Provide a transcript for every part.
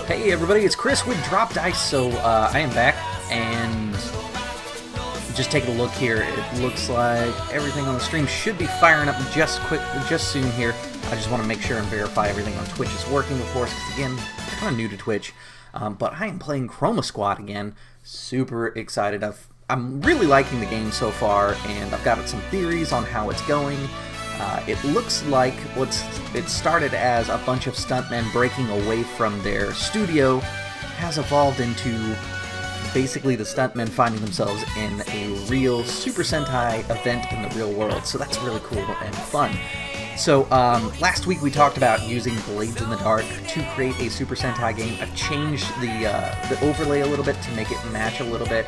Hey everybody, it's Chris with Drop Dice. So I am back, and just taking a look here. It looks like everything on the stream should be firing up just soon here. I just want to make sure and verify everything on Twitch is working, of course, because again, kind of new to Twitch. But I am playing Chroma Squad again. Super excited. I'm really liking the game so far, and I've got some theories on how it's going. It looks like it started as a bunch of stuntmen breaking away from their studio has evolved into basically the stuntmen finding themselves in a real Super Sentai event in the real world. So that's really cool and fun. So last week we talked about using Blades in the Dark to create a Super Sentai game. I've changed the overlay a little bit to make it match a little bit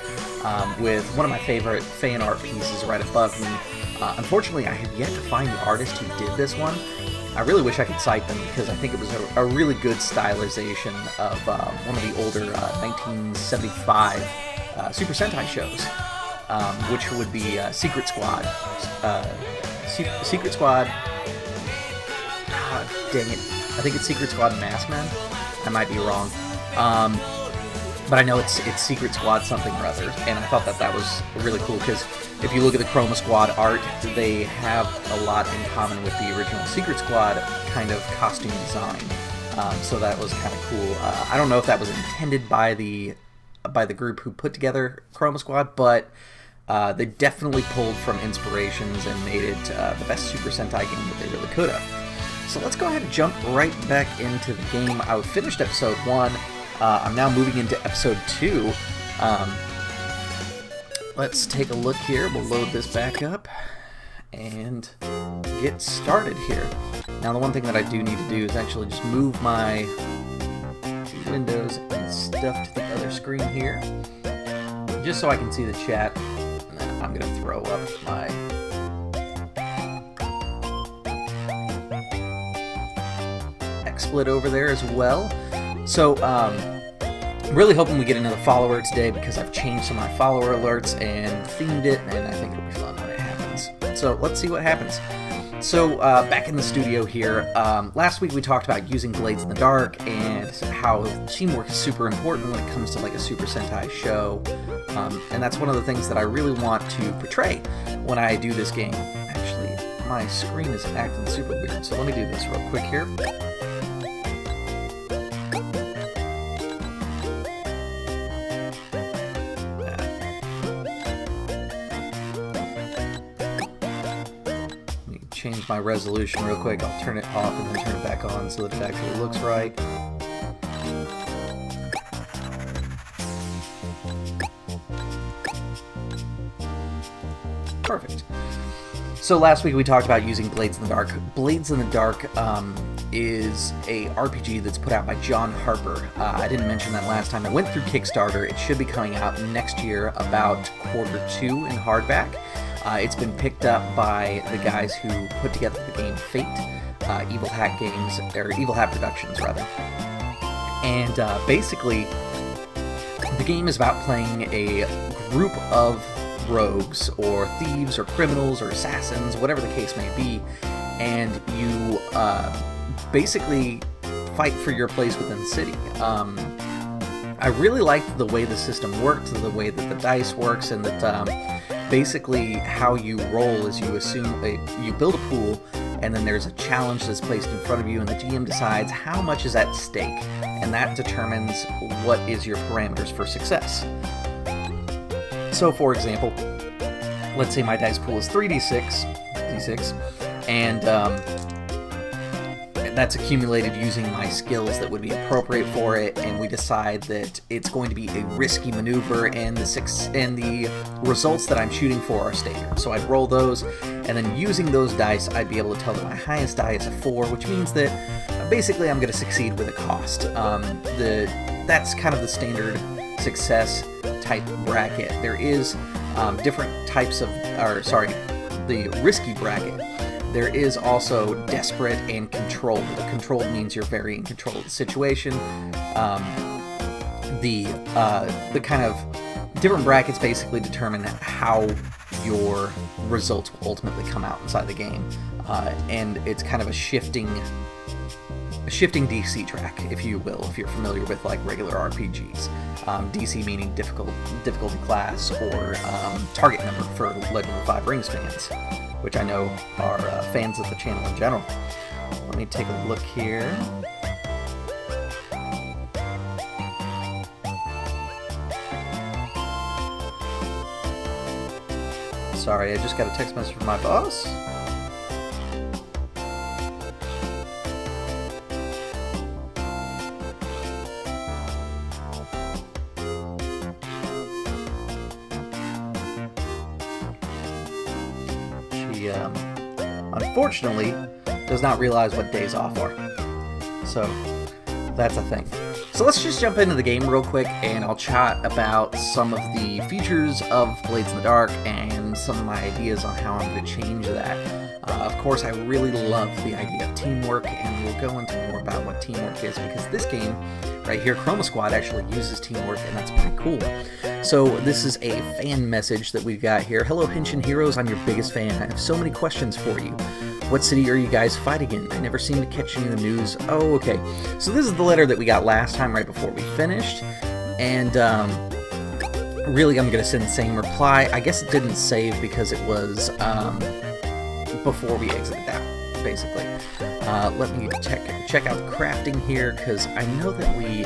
with one of my favorite fan art pieces right above me. Unfortunately, I have yet to find the artist who did this one. I really wish I could cite them because I think it was a really good stylization of one of the older 1975 Super Sentai shows, which would be Secret Squad. Secret Squad... dang it. I think it's Secret Squad Maskmen. I might be wrong. But I know it's Secret Squad something or other, and I thought that was really cool because if you look at the Chroma Squad art, they have a lot in common with the original Secret Squad kind of costume design. So that was kind of cool. I don't know if that was intended by the group who put together Chroma Squad, but they definitely pulled from inspirations and made it the best Super Sentai game that they really could have. So let's go ahead and jump right back into the game. I finished episode 1. I'm now moving into episode 2. Let's take a look here. We'll load this back up and get started here. Now the one thing that I do need to do is actually just move my windows and stuff to the other screen here, just so I can see the chat. And then I'm going to throw up my XSplit over there as well. So, I'm really hoping we get into the follower today because I've changed some of my follower alerts and themed it, and I think it'll be fun when it happens. So, let's see what happens. So, back in the studio here, last week we talked about using Blades in the Dark and how teamwork is super important when it comes to like a Super Sentai show, and that's one of the things that I really want to portray when I do this game. Actually, my screen is acting super weird, so let me do this real quick here. Change my resolution real quick. I'll turn it off and then turn it back on so that it actually looks right. Perfect. So last week we talked about using Blades in the Dark. Blades in the Dark is a RPG that's put out by John Harper. I didn't mention that last time. I went through Kickstarter. It should be coming out next year, about Q2 in hardback. It's been picked up by the guys who put together the game Fate, Evil Hat Games, or Evil Hat Productions, rather. And basically, the game is about playing a group of rogues, or thieves, or criminals, or assassins, whatever the case may be, and you basically fight for your place within the city. I really liked the way the system worked, the way that the dice works, and that basically how you roll is you build a pool, and then there's a challenge that's placed in front of you, and the GM decides how much is at stake, and that determines what is your parameters for success. So for example, let's say my dice pool is 3d6, and that's accumulated using my skills that would be appropriate for it, and we decide that it's going to be a risky maneuver, and the results that I'm shooting for are stated. So I'd roll those, and then using those dice, I'd be able to tell that my highest die is a 4, which means that basically I'm going to succeed with a cost. That's kind of the standard success type bracket. There is different types of, the risky bracket. There is also desperate and controlled. Controlled means you're very in control of the situation. The kind of different brackets basically determine how your results will ultimately come out inside the game, and it's kind of a shifting shifting DC track, if you will, if you're familiar with like regular RPGs. DC meaning difficulty class or target number for Legend of the Five Rings fans, which I know are fans of the channel in general. Let me take a look here. Sorry, I just got a text message from my boss. She, unfortunately, does not realize what days off are. So, that's a thing. So let's just jump into the game real quick, and I'll chat about some of the features of Blades in the Dark and some of my ideas on how I'm going to change that. Of course, I really love the idea of teamwork, and we'll go into more about what teamwork is, because this game right here, Chroma Squad, actually uses teamwork, and that's pretty cool. So this is a fan message that we've got here. Hello, Henshin Heroes, I'm your biggest fan. I have so many questions for you. What city are you guys fighting in? I never seem to catch any of the news. Oh, okay. So this is the letter that we got last time right before we finished. And really, I'm going to send the same reply. I guess it didn't save because it was before we exited out, basically. Let me check out crafting here, because I know that we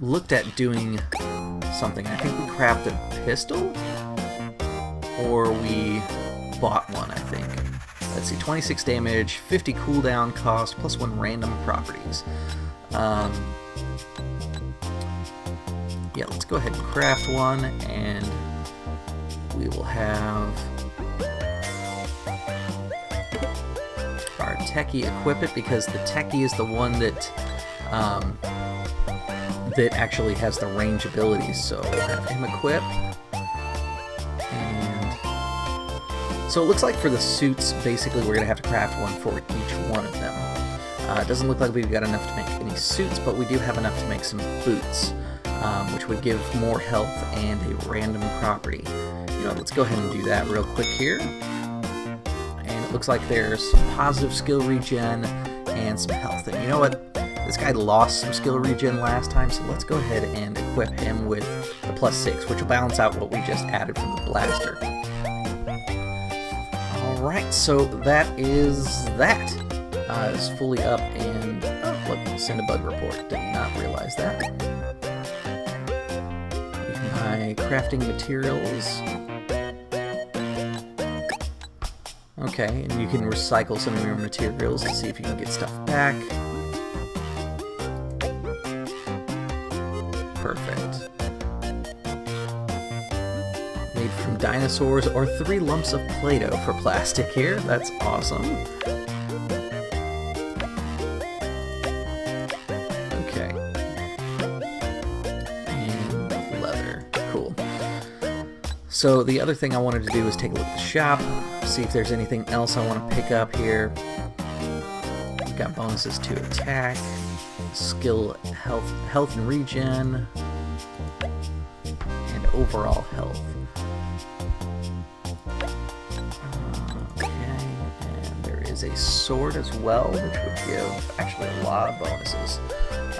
looked at doing something. I think we crafted a pistol, or we bought one, I think. Let's see, 26 damage, 50 cooldown cost, plus 1 random properties. Yeah, let's go ahead and craft one, and we will have our techie equip it, because the techie is the one that that actually has the range abilities. So we'll have him equip. So it looks like for the suits, basically we're going to have to craft one for each one of them. It doesn't look like we've got enough to make any suits, but we do have enough to make some boots, which would give more health and a random property. You know, let's go ahead and do that real quick here. And it looks like there's some positive skill regen and some health. And you know what? This guy lost some skill regen last time, so let's go ahead and equip him with the +6, which will balance out what we just added from the blaster. Alright, so that is that. It's fully up, and oh, look, send a bug report. Did not realize that. My crafting materials. Okay, and you can recycle some of your materials to see if you can get stuff back. Perfect. Made from dinosaurs, or 3 lumps of Play-Doh for plastic here. That's awesome. Okay. And leather. Cool. So the other thing I wanted to do is take a look at the shop, see if there's anything else I want to pick up here. We've got bonuses to attack, skill, health and regen, and overall health. A sword as well, which would give actually a lot of bonuses.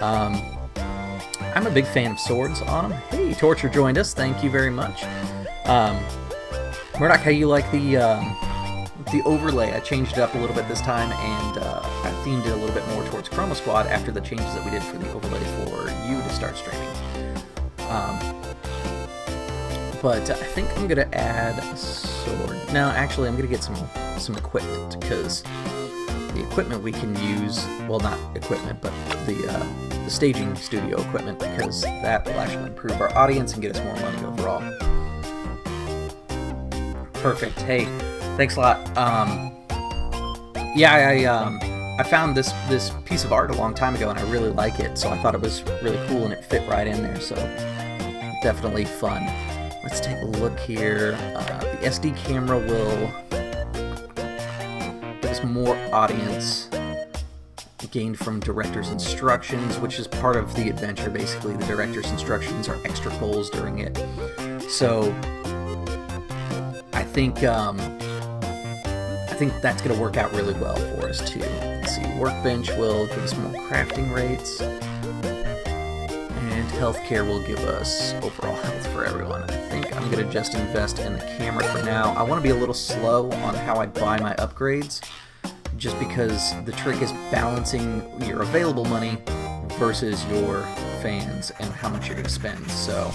I'm a big fan of swords on them. Hey, Torture joined us. Thank you very much. Murdoch, how you like the overlay? I changed it up a little bit this time, and I themed it a little bit more towards Chroma Squad after the changes that we did for the overlay for you to start streaming. But I think I'm gonna add a sword. No, actually, I'm gonna get some equipment, because the equipment we can use, well, not equipment, but the staging studio equipment, because that will actually improve our audience and get us more money overall. Perfect. Hey, thanks a lot. Yeah, I found this piece of art a long time ago, and I really like it, so I thought it was really cool, and it fit right in there, so definitely fun. Let's take a look here. The SD camera will give us more audience gained from director's instructions, which is part of the adventure. Basically, the director's instructions are extra goals during it. So I think think that's going to work out really well for us too. Let's see, workbench will give us more crafting rates, and healthcare will give us overall health for everyone. I think I'm going to just invest in the camera for now. I want to be a little slow on how I buy my upgrades, just because the trick is balancing your available money versus your fans and how much you're going to spend. So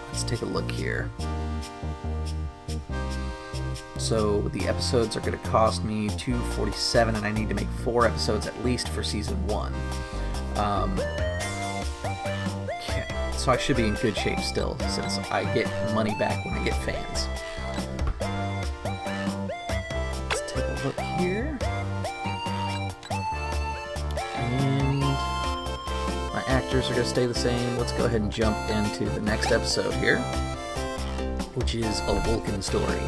let's take a look here. So the episodes are going to cost me $247, and I need to make 4 episodes at least for season 1. Okay, so I should be in good shape still, since I get money back when I get fans. Let's take a look here. And my actors are going to stay the same. Let's go ahead and jump into the next episode here, which is a Vulcan story.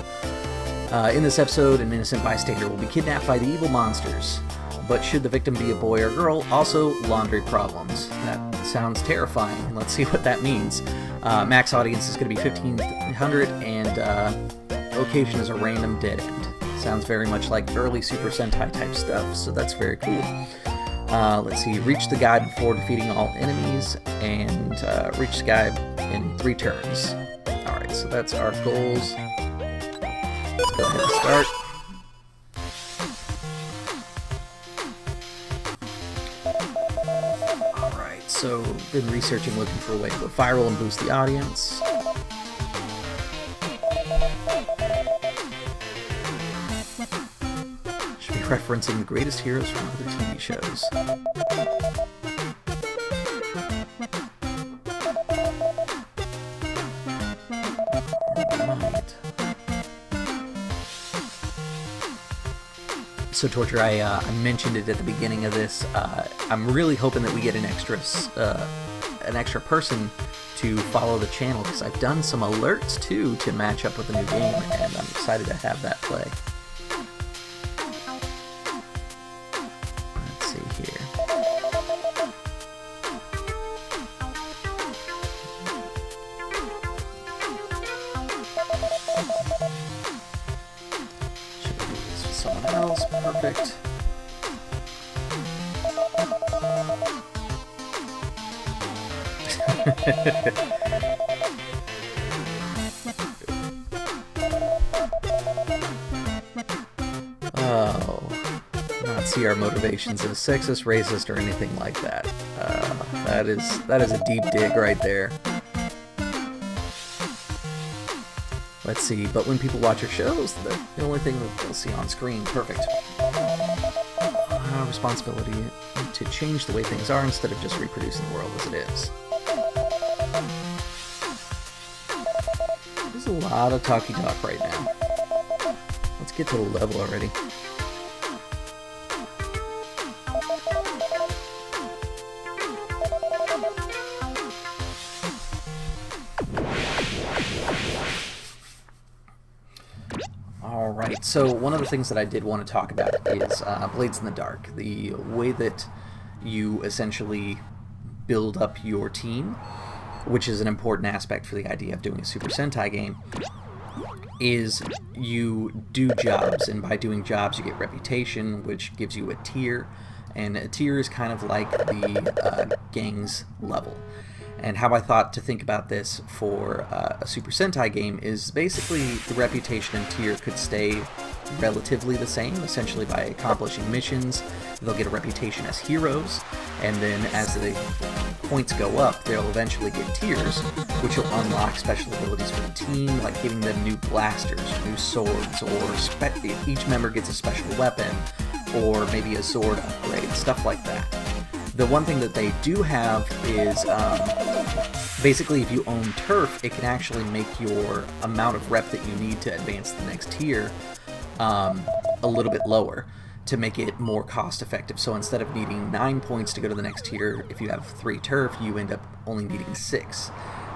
In this episode, an innocent bystander will be kidnapped by the evil monsters. But should the victim be a boy or girl, also laundry problems. That sounds terrifying. Let's see what that means. Max audience is going to be 1,500, and location is a random dead end. Sounds very much like early Super Sentai type stuff, so that's very cool. Let's see, reach the guy before defeating all enemies, and reach the guy in 3 turns. Alright, so that's our goals. Let's go ahead and start. Alright, so been researching, looking for a way to go viral and boost the audience. Should be referencing the greatest heroes from other TV shows. So Torture, I mentioned it at the beginning of this. I'm really hoping that we get an extra person to follow the channel, because I've done some alerts too to match up with the new game, and I'm excited to have that play. Let's see here. Someone else, perfect. Oh, not see our motivations as sexist, racist, or anything like that. That is a deep dig right there. Let's see, but when people watch our shows, the only thing that they'll see on screen. Perfect. Responsibility to change the way things are instead of just reproducing the world as it is. There's a lot of talky talk right now. Let's get to the level already. Alright, so one of the things that I did want to talk about is Blades in the Dark. The way that you essentially build up your team, which is an important aspect for the idea of doing a Super Sentai game, is you do jobs, and by doing jobs you get reputation, which gives you a tier, and a tier is kind of like the gang's level. And how I thought to think about this for a Super Sentai game is basically the reputation and tier could stay relatively the same, essentially by accomplishing missions. They'll get a reputation as heroes, and then as the points go up, they'll eventually get tiers, which will unlock special abilities for the team, like giving them new blasters, new swords, or each member gets a special weapon, or maybe a sword upgrade, stuff like that. The one thing that they do have is, basically if you own turf, it can actually make your amount of rep that you need to advance the next tier a little bit lower, to make it more cost effective. So instead of needing 9 points to go to the next tier, if you have 3 turf, you end up only needing 6.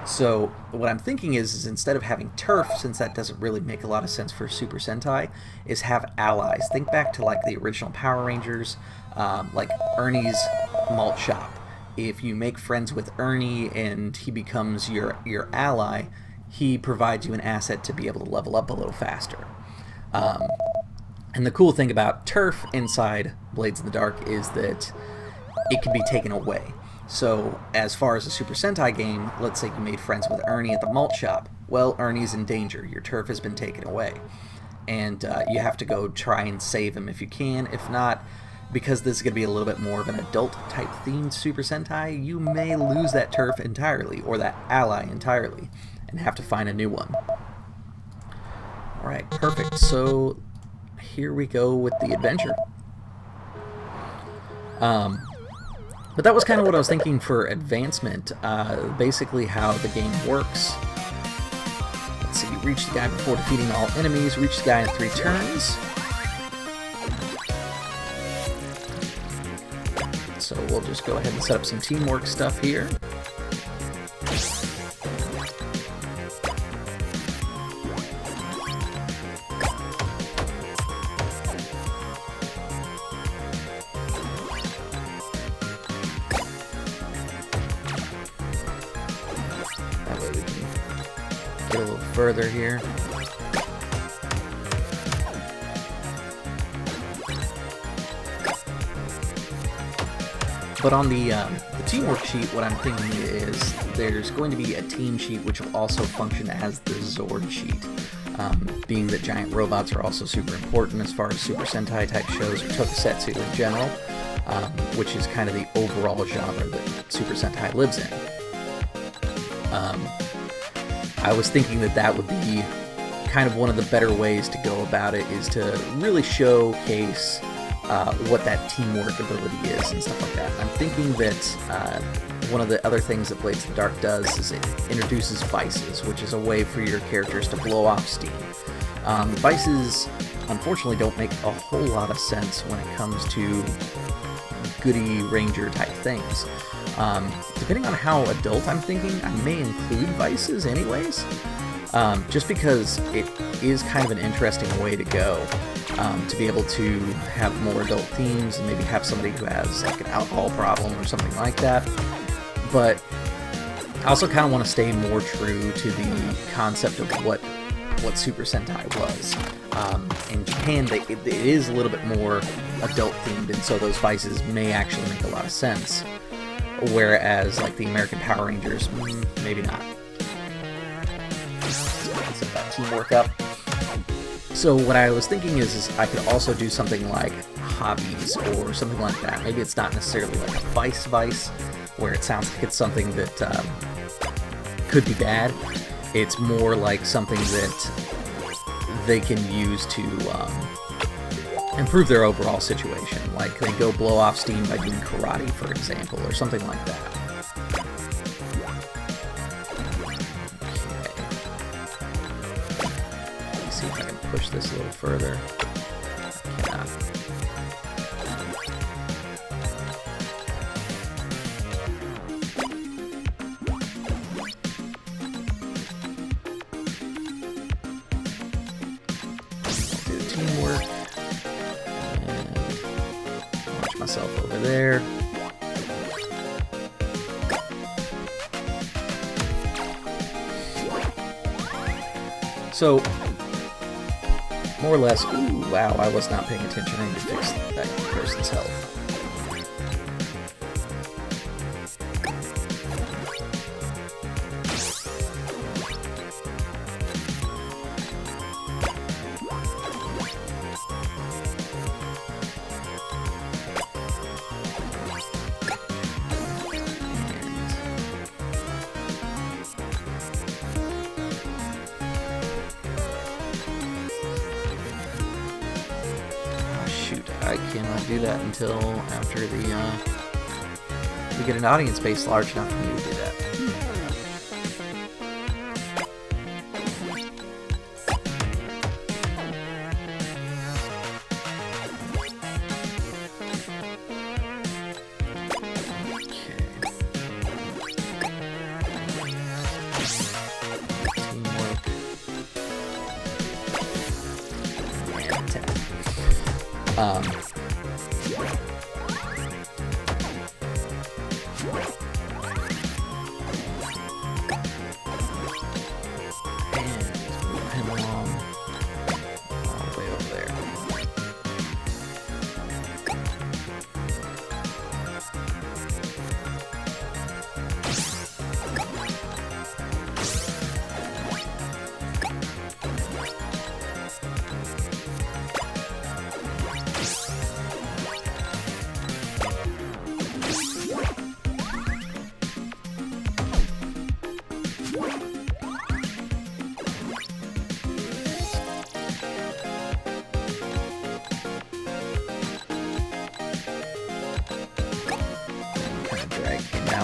So what I'm thinking is instead of having turf, since that doesn't really make a lot of sense for Super Sentai, is have allies. Think back to like the original Power Rangers, like Ernie's malt shop. If you make friends with Ernie and he becomes your ally, he provides you an asset to be able to level up a little faster. And the cool thing about turf inside Blades in the Dark is that it can be taken away. So as far as a Super Sentai game, let's say you made friends with Ernie at the malt shop. Well, Ernie's in danger. Your turf has been taken away. And you have to go try and save him if you can. If not, because this is going to be a little bit more of an adult-type themed Super Sentai, you may lose that turf entirely, or that ally entirely, and have to find a new one. Alright, perfect. So here we go with the adventure. But that was kind of what I was thinking for advancement. Basically how the game works. Let's see, reach the guy before defeating all enemies, reach the guy in 3 turns. So we'll just go ahead and set up some teamwork stuff here. That way we can get a little further here. But on the teamwork sheet, what I'm thinking is there's going to be a team sheet which will also function as the Zord sheet, being that giant robots are also super important as far as Super Sentai type shows or tokusatsu in general, which is kind of the overall genre that Super Sentai lives in. I was thinking that that would be kind of one of the better ways to go about it, is to really showcase what that teamwork ability is and stuff like that. I'm thinking that one of the other things that Blades in the Dark does is it introduces vices, which is a way for your characters to blow off steam. Vices, unfortunately, don't make a whole lot of sense when it comes to Goody Ranger type things. Depending on how adult I'm thinking, I may include vices anyways, just because it is kind of an interesting way to go. To be able to have more adult themes and maybe have somebody who has like an alcohol problem or something like that. But I also kind of want to stay more true to the concept of what Super Sentai was. In Japan, it is a little bit more adult themed, and so those vices may actually make a lot of sense. Whereas like the American Power Rangers, maybe not. Let's set that teamwork up. So what I was thinking is I could also do something like hobbies or something like that. Maybe it's not necessarily like a vice, where it sounds like it's something that could be bad. It's more like something that they can use to improve their overall situation. Like they go blow off steam by doing karate, for example, or something like that. See if I can push this a little further. I cannot. Do teamwork. And launch myself over there. So, more or less, ooh, wow, I was not paying attention. I need to fix that person's health. I cannot do that until after we get an audience base large enough for me to do that.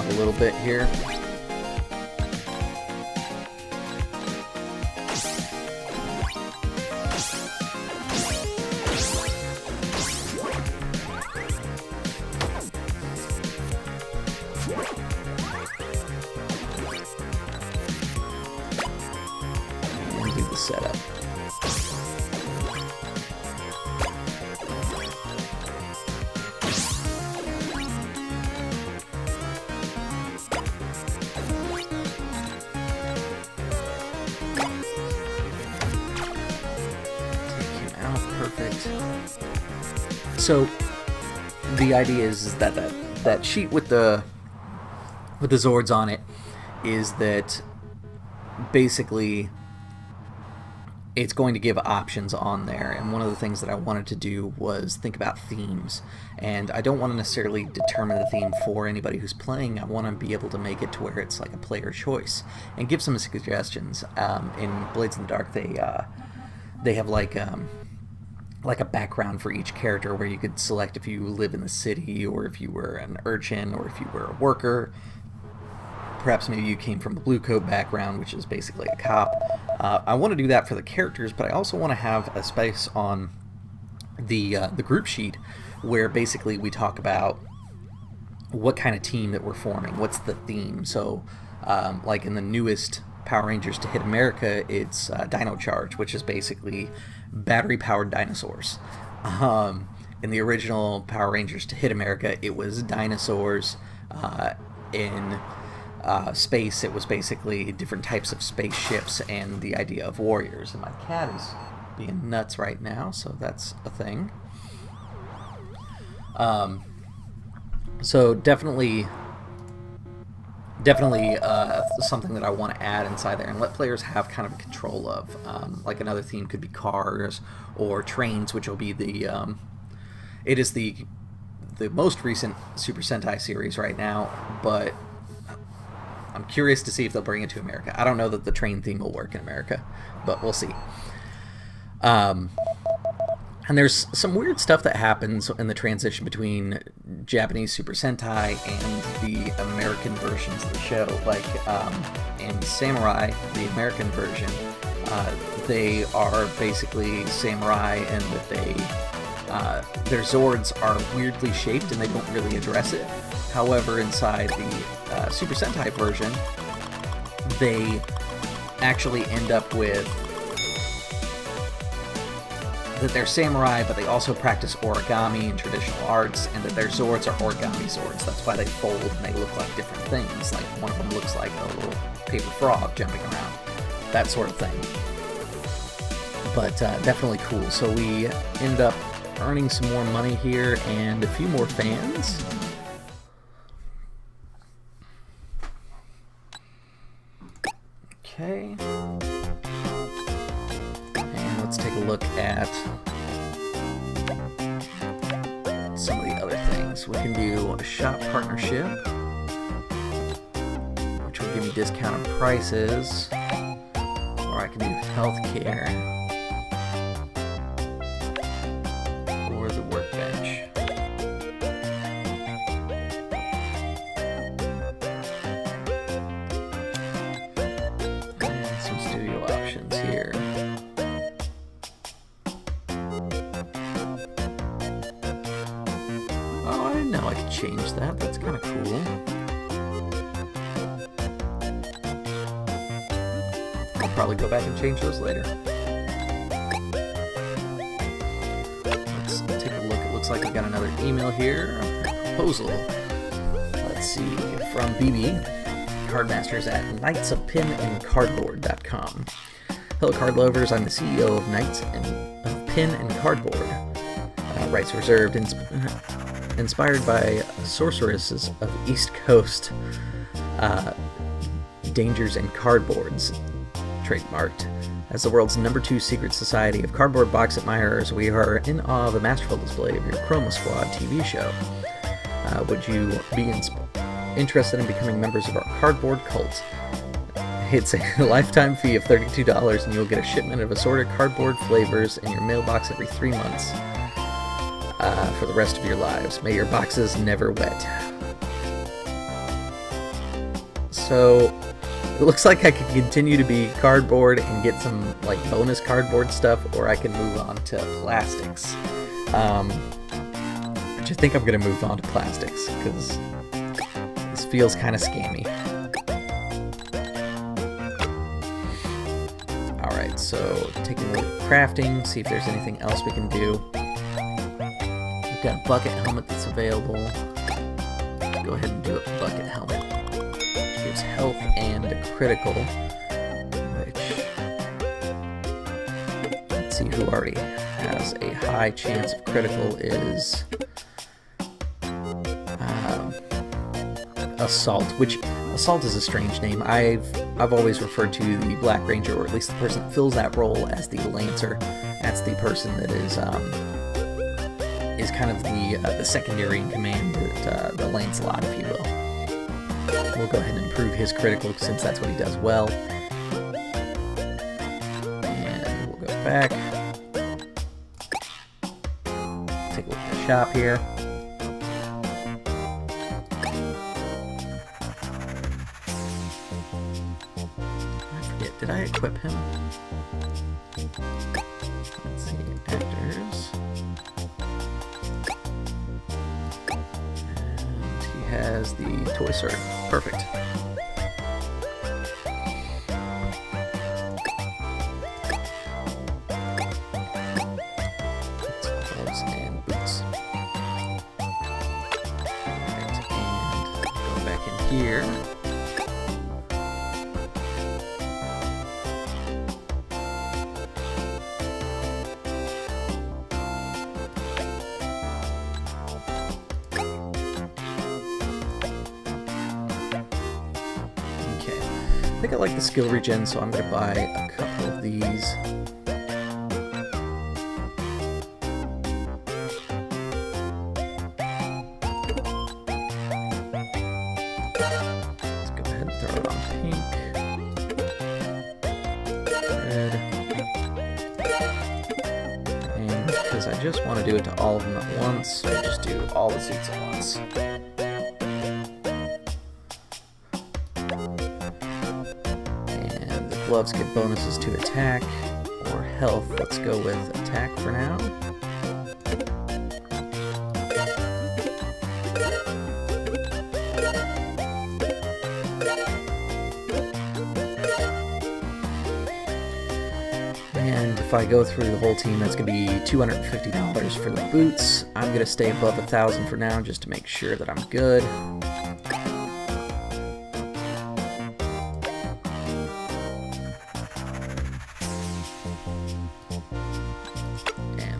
around a little bit here. And do the setup. So the idea is that that sheet with the Zords on it is that basically it's going to give options on there, and one of the things that I wanted to do was think about themes, and I don't want to necessarily determine the theme for anybody who's playing. I want to be able to make it to where it's like a player choice and give some suggestions. In Blades in the Dark, they have like a background for each character where you could select if you live in the city, or if you were an urchin, or if you were a worker. Perhaps maybe you came from a blue coat background, which is basically a cop. I want to do that for the characters, but I also want to have a space on the group sheet where basically we talk about what kind of team that we're forming, what's the theme. So like in the newest Power Rangers to Hit America, it's Dino Charge, which is basically battery-powered dinosaurs. In the original Power Rangers to Hit America, it was dinosaurs. In space, it was basically different types of spaceships and the idea of warriors. And my cat is being nuts right now, so that's a thing. So definitely something that I want to add inside there and let players have kind of control of. Like another theme could be cars or trains, which will be it is the most recent Super Sentai series right now, but I'm curious to see if they'll bring it to America. I don't know that the train theme will work in America, but we'll see. And there's some weird stuff that happens in the transition between Japanese Super Sentai and the American versions of the show. Like in Samurai, the American version, they are basically samurai, and that their Zords are weirdly shaped and they don't really address it. However, inside the Super Sentai version, they actually end up with that they're samurai, but they also practice origami and traditional arts, and that their Zords are origami Zords. That's why they fold and they look like different things. Like one of them looks like a little paper frog jumping around, that sort of thing. But definitely cool. So we ended up earning some more money here and a few more fans. Okay. And let's take a look at some of the other things. We can do a shop partnership, which will give me discounted prices, or I can do healthcare, or the workbench. And some studio options here. Oh, I didn't know I could change that. That's kind of cool. I'll probably go back and change those later. Let's take a look. It looks like we got another email here. A proposal. Let's see. From BB. Cardmasters at knightsofpinandcardboard.com. Hello, card lovers. I'm the CEO of Knights of Pin and Cardboard. Rights reserved. Inspired by sorceresses of East Coast dangers and cardboards, trademarked. As the world's #2 secret society of cardboard box admirers, we are in awe of a masterful display of your Chroma Squad TV show. Would you be interested in becoming members of our cardboard cult? It's a lifetime fee of $32, and you'll get a shipment of assorted cardboard flavors in your mailbox every 3 months. For the rest of your lives. May your boxes never wet. So it looks like I could continue to be cardboard and get some like bonus cardboard stuff, or I can move on to plastics. Which I think I'm gonna move on to plastics because this feels kind of scammy. Alright, so taking a look at crafting, see if there's anything else we can do. We've got a bucket helmet that's available. Go ahead and do a bucket helmet. Which gives health and critical. Which, let's see who already has a high chance of critical is Assault, which Assault is a strange name. I've always referred to the Black Ranger, or at least the person that fills that role, as the Lancer. That's the person that is kind of the secondary in command, the Lancelot, if you will. We'll go ahead and improve his critical since that's what he does well. And we'll go back. Take a look at the shop here. Did I equip him? Let's see, actors. And he has the toy sword. Perfect. Gloves and boots. Alright, and go back in here. I think I like the skill regen, so I'm going to buy a couple of these. Let's go ahead and throw it on pink. Red. And because I just want to do it to all of them at once, I'll just do all the suits at once. Gloves get bonuses to attack or health. Let's go with attack for now. And if I go through the whole team, that's going to be $250 for the boots. I'm going to stay above 1,000 for now just to make sure that I'm good.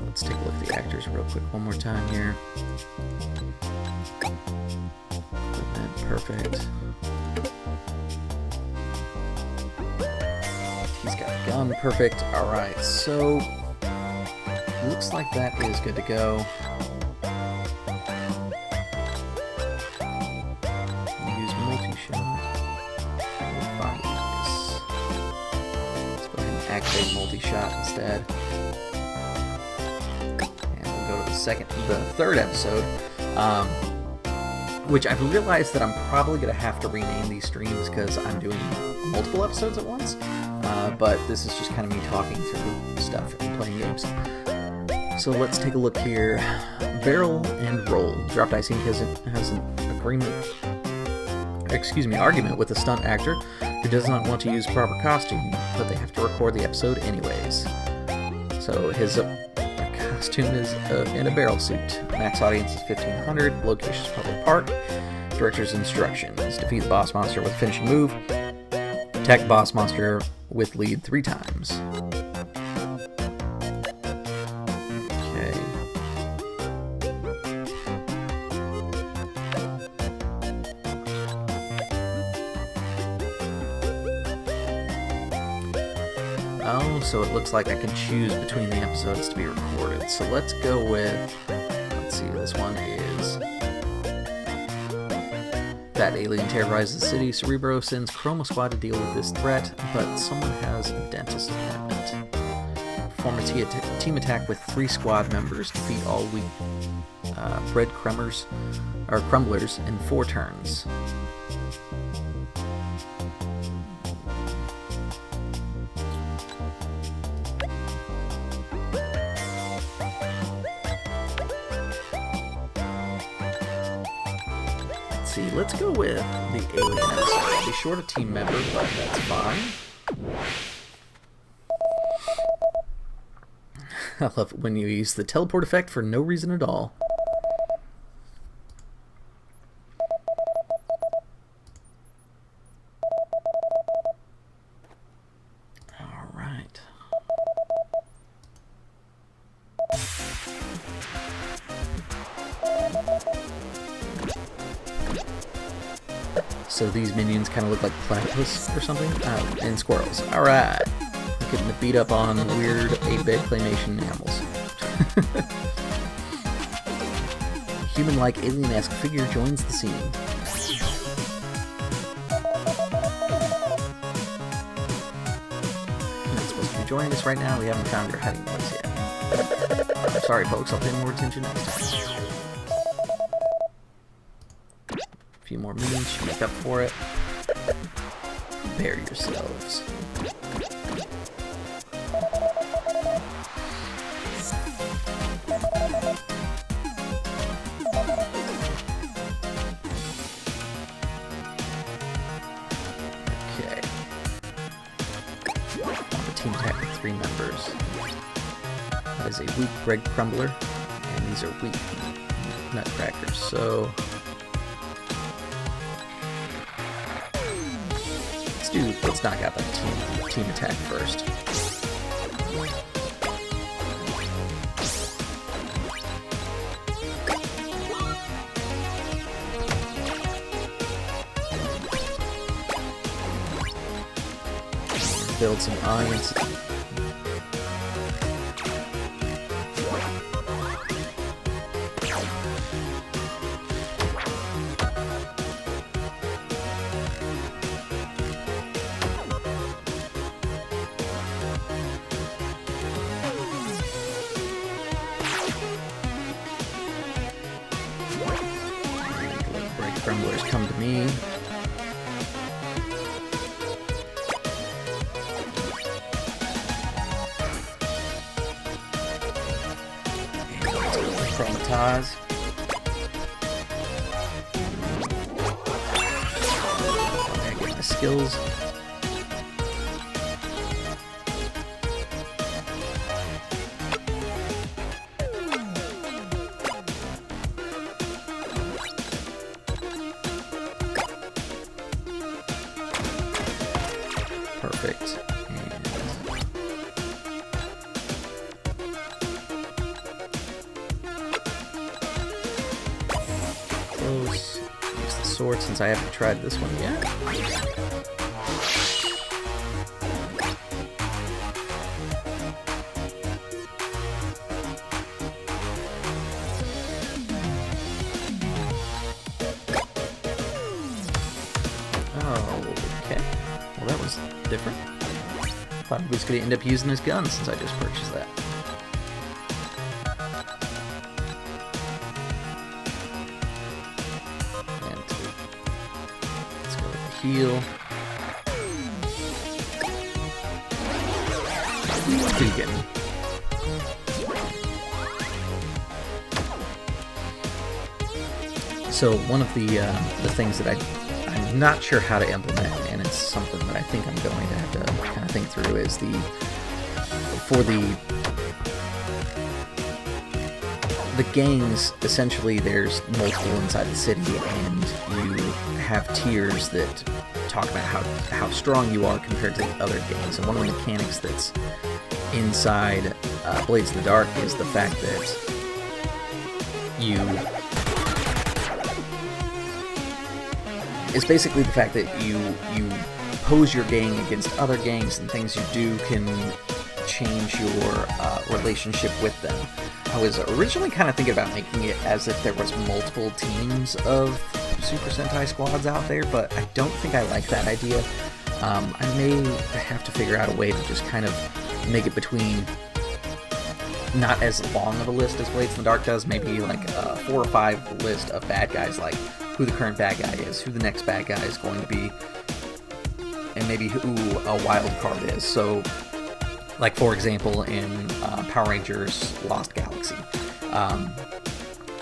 Let's take a look at the actors real quick one more time here. Equipment, perfect. He's got a gun, perfect. Alright, so looks like that is good to go. Use multi-shot. We'll find this. Let's go ahead and activate multi-shot instead. The third episode, which I've realized that I'm probably going to have to rename these streams because I'm doing multiple episodes at once, but this is just kind of me talking through stuff and playing games. So let's take a look here. Barrel and roll. Drop Dice Inc. has an argument with a stunt actor who does not want to use proper costume, but they have to record the episode anyways. So his costume is in a barrel suit. Max audience is 1,500. Location is public park. Director's instructions: defeat the boss monster with a finishing move. Attack the boss monster with lead 3 times. Okay. Oh, so it looks like I can choose between the episodes to be recorded. So let's go with, let's see, this one is That alien terrorizes the city. Cerebro sends Chroma Squad to deal with this threat, but someone has a dentist appointment. Perform a team attack with 3 squad members. Defeat all weak crumblers in 4 turns. see. Let's go with the alien episode. I'll be short a team member, but that's fine. I love it when you use the teleport effect for no reason at all. Alright. So these minions kind of look like platypus or something? And squirrels. Alright. Getting the beat up on weird 8-bit claymation animals. Human-like alien-esque figure joins the scene. You're not supposed to be joining us right now. We haven't found your hiding place yet. Sorry, folks. I'll pay more attention next time. A few more minions should make up for it. Prepare yourselves. Team attack with 3 members. That is a weak bread crumbler, and these are weak nutcrackers. So let's knock out that team attack first. Build some audience. Break crumblers come to me. Chromatize. I get my skills. Perfect. Use the sword since I haven't tried this one yet. Oh, okay. Well, that was different. Thought he was going to end up using his gun since I just purchased that. Heal. Vegan. So one of the things that I'm not sure how to implement, and it's something that I think I'm going to have to kind of think through, is for the gangs. Essentially, there's multiple inside the city, and you have tiers that talk about how strong you are compared to the other gangs. And one of the mechanics that's inside Blades in the Dark is the fact that it's basically the fact that you pose your gang against other gangs, and things you do can change your relationship with them. I was originally kind of thinking about making it as if there was multiple teams of Super Sentai squads out there, but I don't think I like that idea. I may have to figure out a way to just kind of make it between not as long of a list as Blades in the Dark does, maybe like a 4 or 5 list of bad guys, like who the current bad guy is, who the next bad guy is going to be, and maybe who a wild card is. So, like for example, in Power Rangers Lost Galaxy,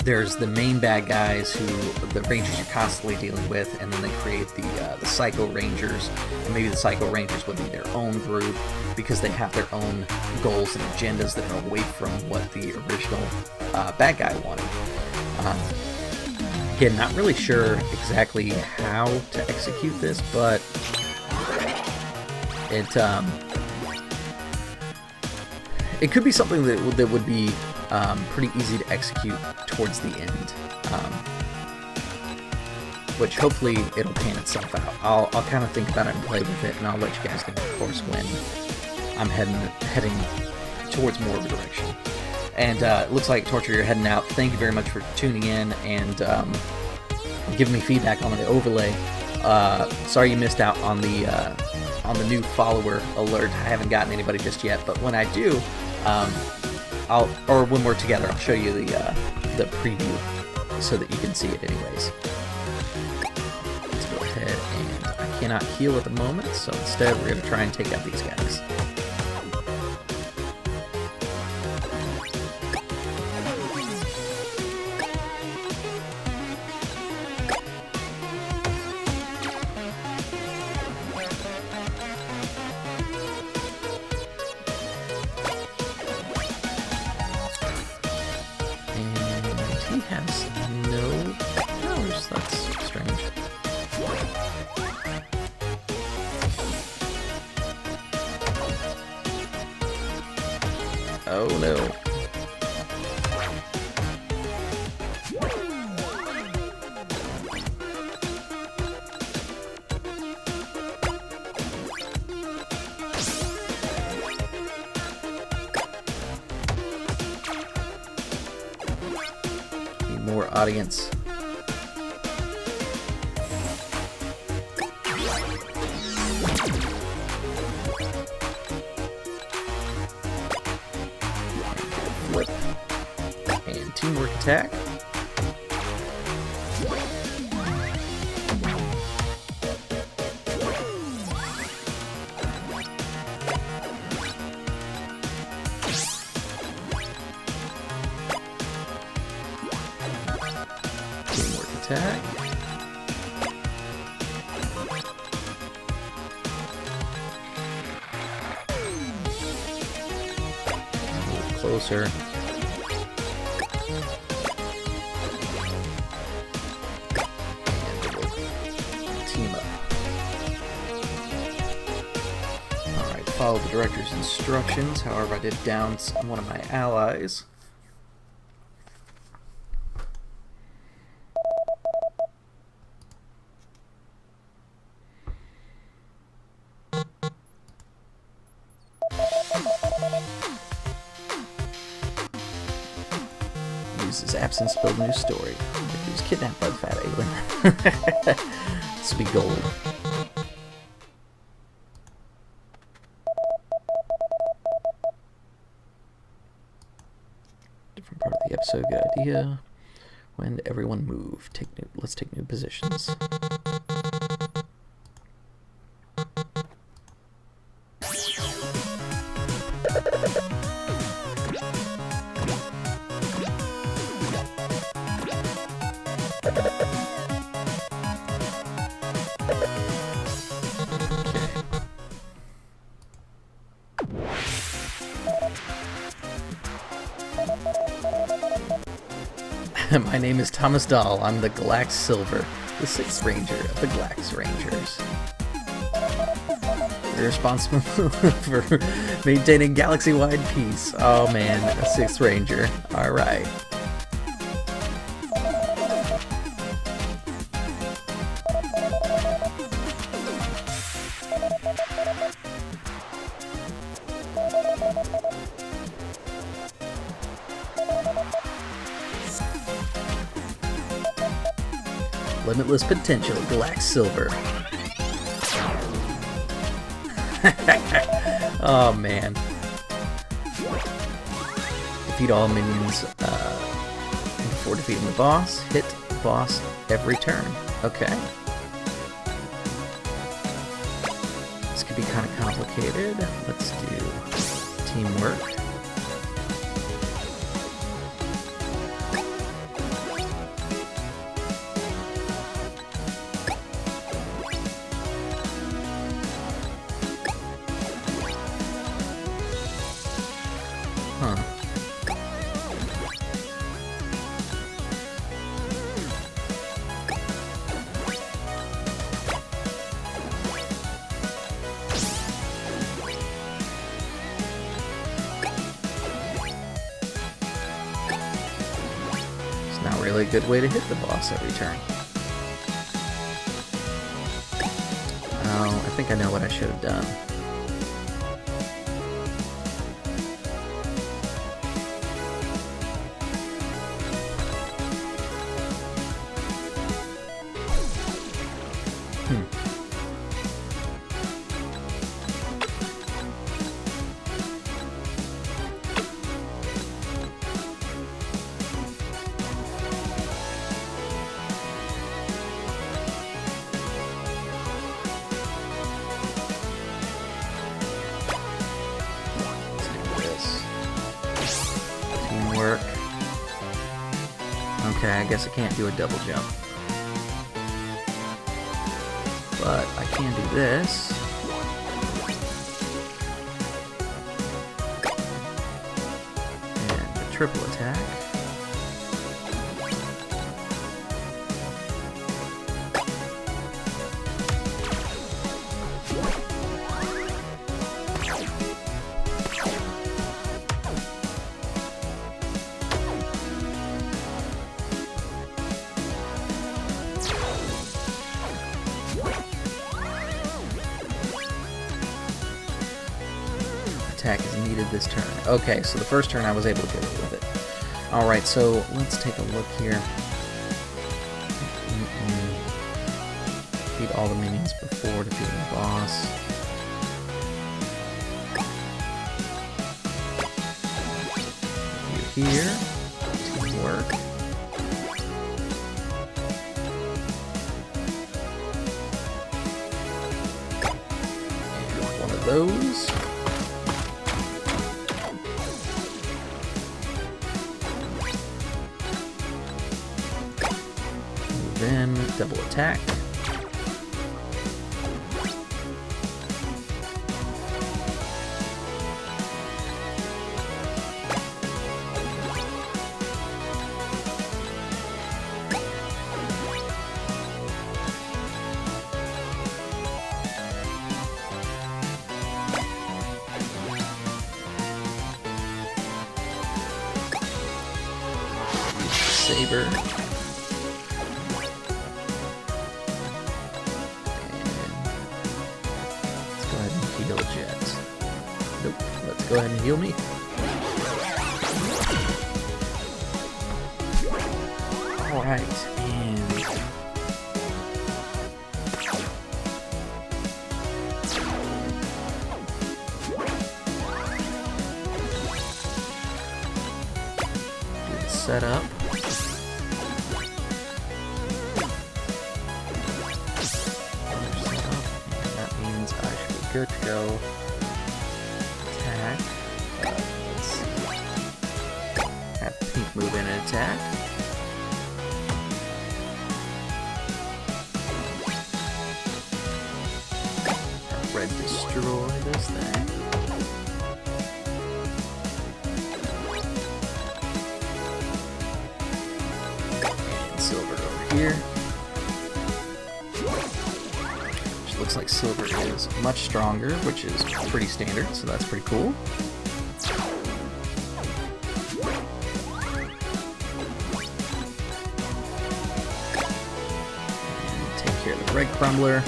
there's the main bad guys who the Rangers you're constantly dealing with, and then they create the Psycho Rangers, and maybe the Psycho Rangers would be their own group because they have their own goals and agendas that are away from what the original bad guy wanted. Again, not really sure exactly how to execute this, but it could be something that would be pretty easy to execute towards the end, which hopefully it'll pan itself out. I'll kind of think about it and play with it, and I'll let you guys know, of course, when I'm heading towards more of a direction. And it looks like, Torture, you're heading out. Thank you very much for tuning in and giving me feedback on the overlay. Sorry you missed out on the new follower alert. I haven't gotten anybody just yet, but when I do, or when we're together, I'll show you the preview so that you can see it anyways. Let's go ahead, and I cannot heal at the moment, so instead we're going to try and take out these guys. That's strange. Oh no. Need more audience. Teamwork attack. Teamwork attack. A little closer. Follow the director's instructions. However, I did down one of my allies. Use his absence to build a new story. He was kidnapped by the fat alien. This will be gold. Different part of the episode, good idea. When did everyone move? Let's take new positions. My name is Thomas Dahl. I'm the Galax Silver, the 6th Ranger of the Galax Rangers. You're responsible for maintaining galaxy-wide peace. Oh man, a 6th Ranger. Alright. Limitless potential, Galax Silver. Oh man. Defeat all minions before defeating the boss. Hit boss every turn. Okay. This could be kind of complicated. Let's do teamwork. Not really a good way to hit the boss every turn. Oh, I think I know what I should have done. Okay, I guess I can't do a double jump. But I can do this. And a triple attack. Attack is needed this turn. Okay, so the first turn I was able to get away with it. Alright, so let's take a look here. Defeat all the minions before defeating the boss. You're here. Teamwork. And one of those. Then double attack. Saber. Heal Jet. Nope, let's go ahead and heal me. Alright, and do the setup. Good to go. Attack. Let's see. Have Pink move in and attack. Have Red destroy this thing. And Silver over here. Looks like Silver is much stronger, which is pretty standard, so that's pretty cool. And take care of the Red Crumbler.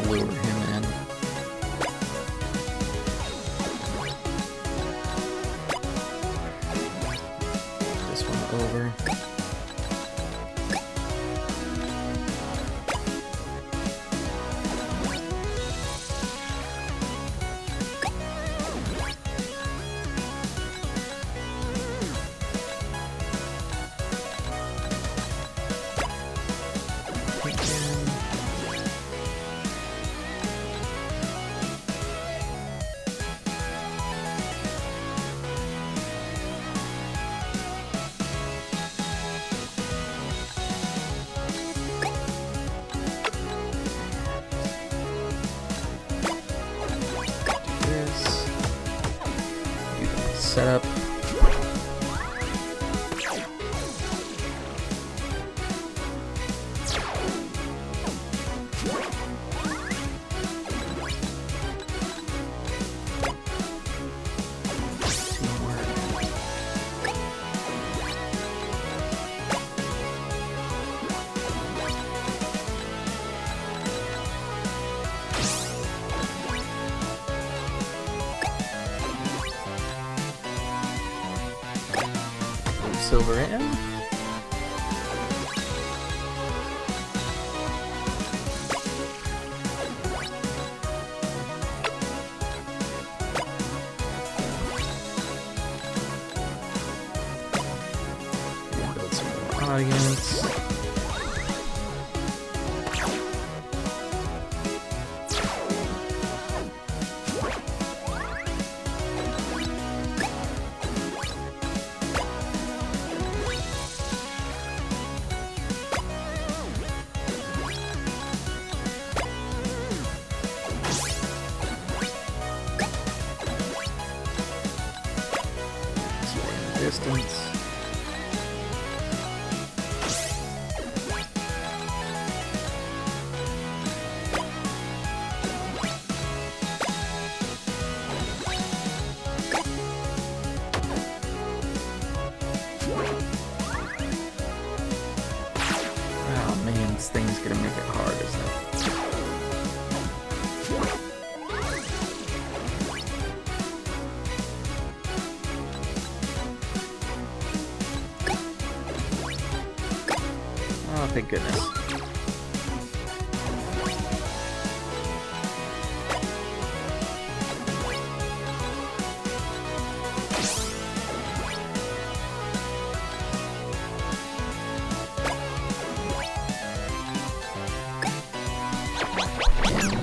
Lure him in. This one over. setup. Silver in. Build some more audience. Distance. Oh man, this thing's gonna make it hard, isn't it? Oh, thank goodness.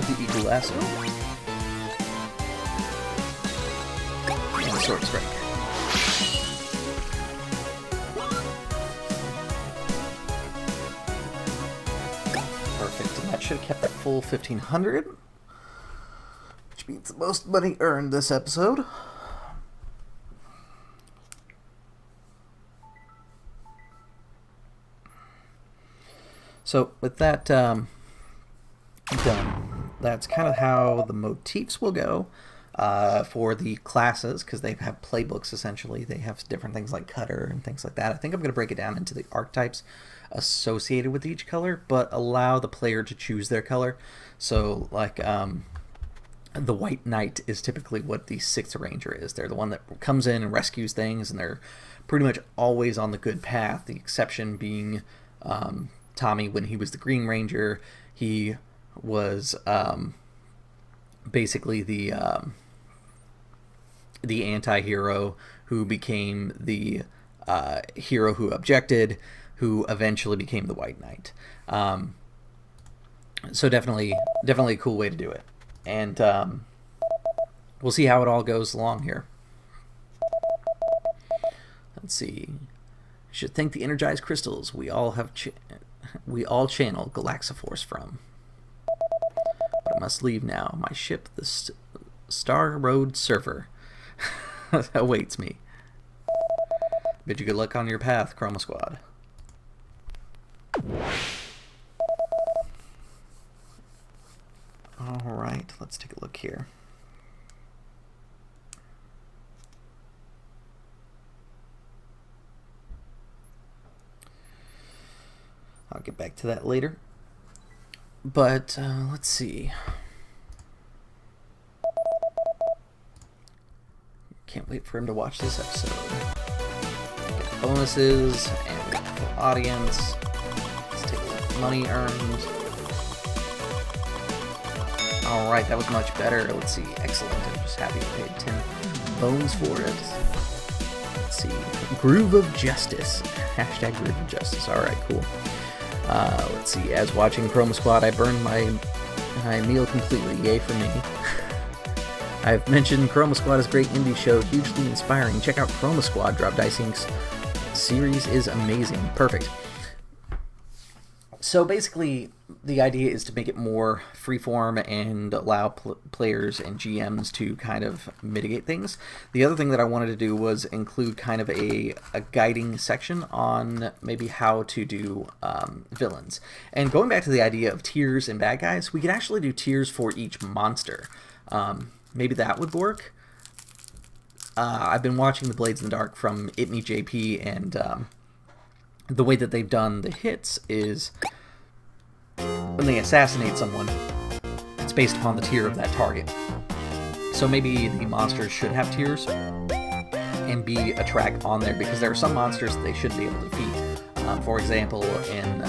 The Eagle Lasso. And the Sword Strike. Perfect, and that should have kept that full 1,500, which means the most money earned this episode. So with that done, that's kind of how the motifs will go for the classes, because they have playbooks essentially. They have different things like cutter and things like that. I think I'm going to break it down into the archetypes associated with each color, but allow the player to choose their color. So like the White Knight is typically what the 6th Ranger is. They're the one that comes in and rescues things, and they're pretty much always on the good path, the exception being Tommy. When he was the Green Ranger, he was basically the anti-hero who became the hero who objected, who eventually became the White Knight. So definitely a cool way to do it. And we'll see how it all goes along here. Let's see. Should thank the energized crystals we all have we all channel Galaxiforce from. But I must leave now. My ship, the Star Road Surfer, awaits me. Bid you good luck on your path, Chroma Squad. Alright, let's take a look here. I'll get back to that later. But let's see. Can't wait for him to watch this episode. Get bonuses and full audience. Let's take a look at money earned. Alright, that was much better. Let's see. Excellent. I'm just happy I paid 10 bones for it. Let's see. Groove of Justice. Hashtag Groove of Justice. Alright, cool. Let's see. As watching Chroma Squad, I burned my meal completely. Yay for me. I've mentioned Chroma Squad is a great indie show, hugely inspiring. Check out Chroma Squad. Drop Dice Inc.'s series is amazing. Perfect. So basically, the idea is to make it more freeform and allow players and GMs to kind of mitigate things. The other thing that I wanted to do was include kind of a guiding section on maybe how to do villains. And going back to the idea of tiers and bad guys, we could actually do tiers for each monster. Maybe that would work. I've been watching the Blades in the Dark from Itme JP, and the way that they've done the hits is when they assassinate someone, it's based upon the tier of that target. So maybe the monsters should have tiers and be a track on there, because there are some monsters that they shouldn't be able to defeat. For example, in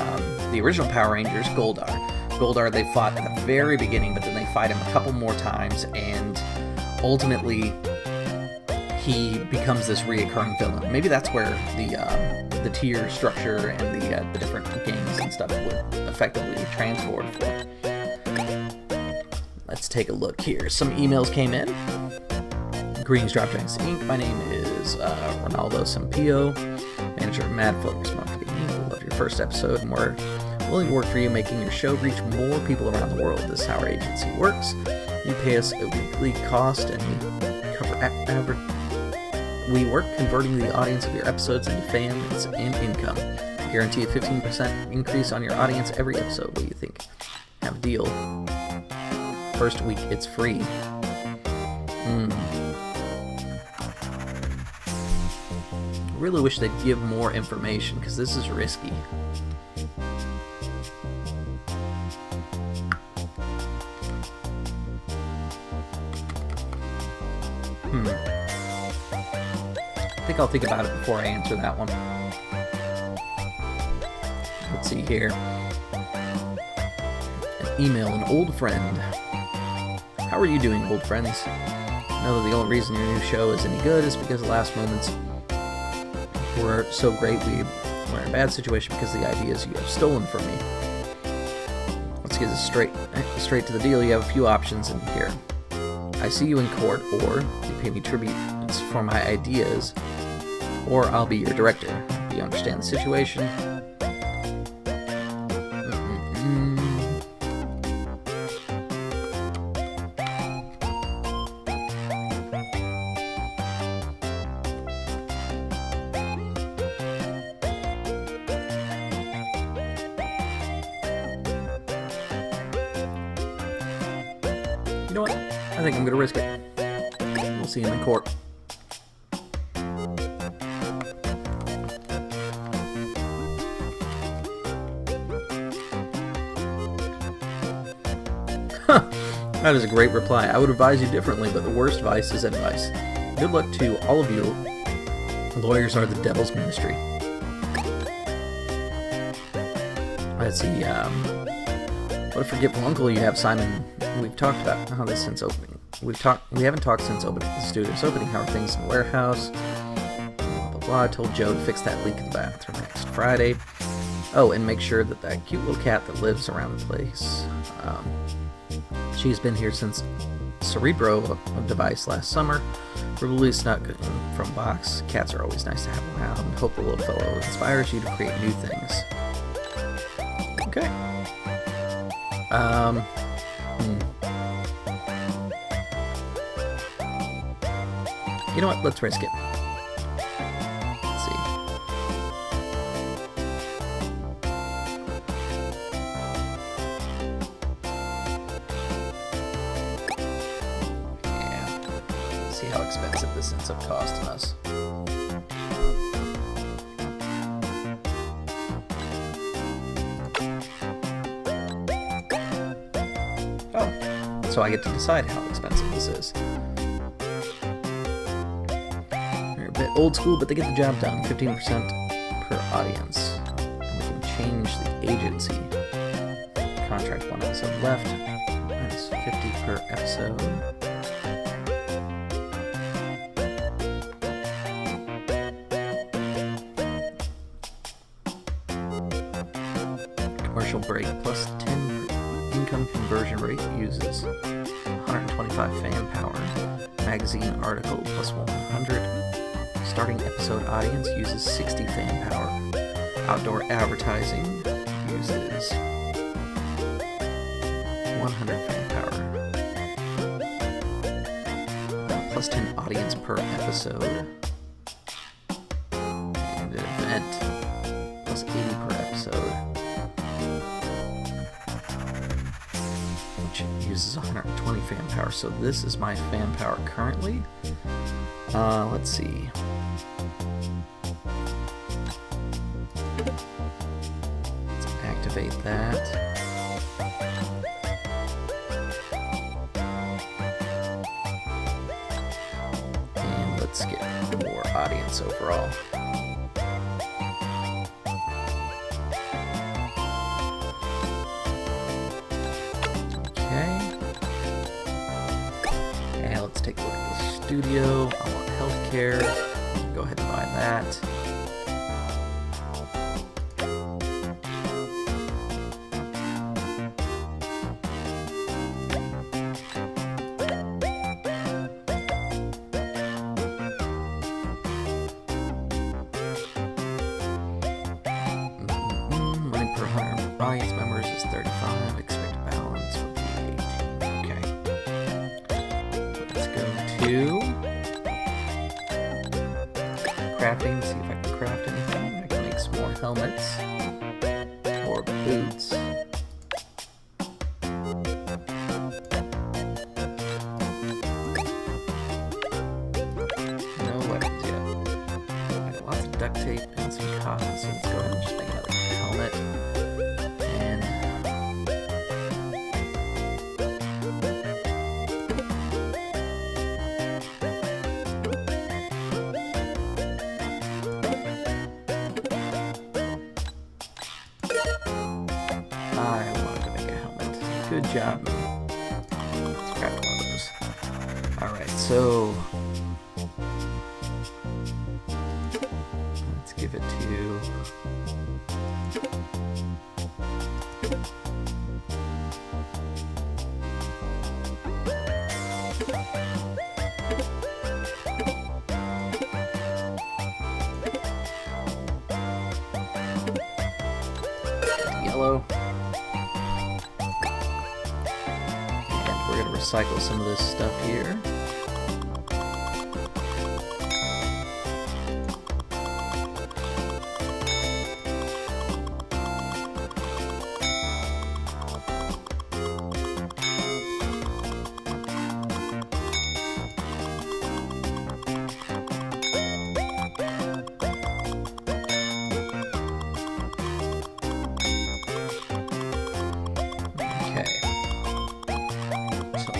the original Power Rangers, Goldar. Goldar they fought at the very beginning, but then they fight him a couple more times, and ultimately he becomes this reoccurring villain. Maybe that's where the tier structure and the different games and stuff would effectively transport for. Let's take a look here. Some emails came in. Greetings, Drop Giants Inc. My name is Ronaldo Sampio, manager of Mad Focus Marketing. We love your first episode, and we're willing to work for you, making your show reach more people around the world. This is how our agency works. You pay us a weekly cost, and we cover average. We work converting the audience of your episodes into fans and income. We guarantee a 15% increase on your audience every episode. What do you think? Have a deal. First week, it's free. I really wish they'd give more information, because this is risky. I think I'll think about it before I answer that one. Let's see here. An email, an old friend. How are you doing, old friends? I know that the only reason your new show is any good is because the last moments were so great. We were in a bad situation because of the ideas you have stolen from me. Let's get this straight to the deal. You have a few options in here. I see you in court, or you pay me tributes for my ideas, or I'll be your director. Do you understand the situation? You know what? I think I'm gonna risk it. We'll see him in court. That is a great reply. I would advise you differently, but the worst advice is advice. Good luck to all of you. Lawyers are the devil's ministry. Let's see. What a forgetful uncle you have, Simon. We've talked about how this since opening. We haven't talked since opening the studio's opening. How are things in the warehouse? Blah blah blah. I told Joe to fix that leak in the bathroom next Friday. Oh, and make sure that that cute little cat that lives around the place. She's been here since Cerebro device last summer. Probably snuck from box. Cats are always nice to have around. Hope the little fellow inspires you to create new things. Okay. You know what? Let's risk it. Let's see. Yeah. Let's see how expensive this ends up costing us. Oh, so I get to decide how expensive this is. They're a bit old school, but they get the job done. 15% per audience. And we can change the agency. Contract 1 episode left. Minus 50 per episode. Commercial break plus 10 income conversion rate uses 125 fan power. Magazine article plus 100. Starting episode audience uses 60 fan power. Outdoor advertising uses 100 fan power. Plus 10 audience per episode. And an event. Plus 80 per episode. Which uses 120 fan power. So this is my fan power currently. Let's see. Let's activate that. And let's get more audience overall. Okay. And let's take a look at the studio. I want healthcare. Go ahead and buy that. Money per 100 audience members is 35. Expected balance would be 18. Okay. Let's go to crafting, see if I can craft anything. I can make some more helmets or boots. No weapons yet. I got lots of duct tape and some cotton, so let's go ahead and just make another helmet. And I wanted to make a helmet. Good job, me. Let's grab one of those. Alright, so let's give it to yellow. And we're going to recycle some of this stuff here.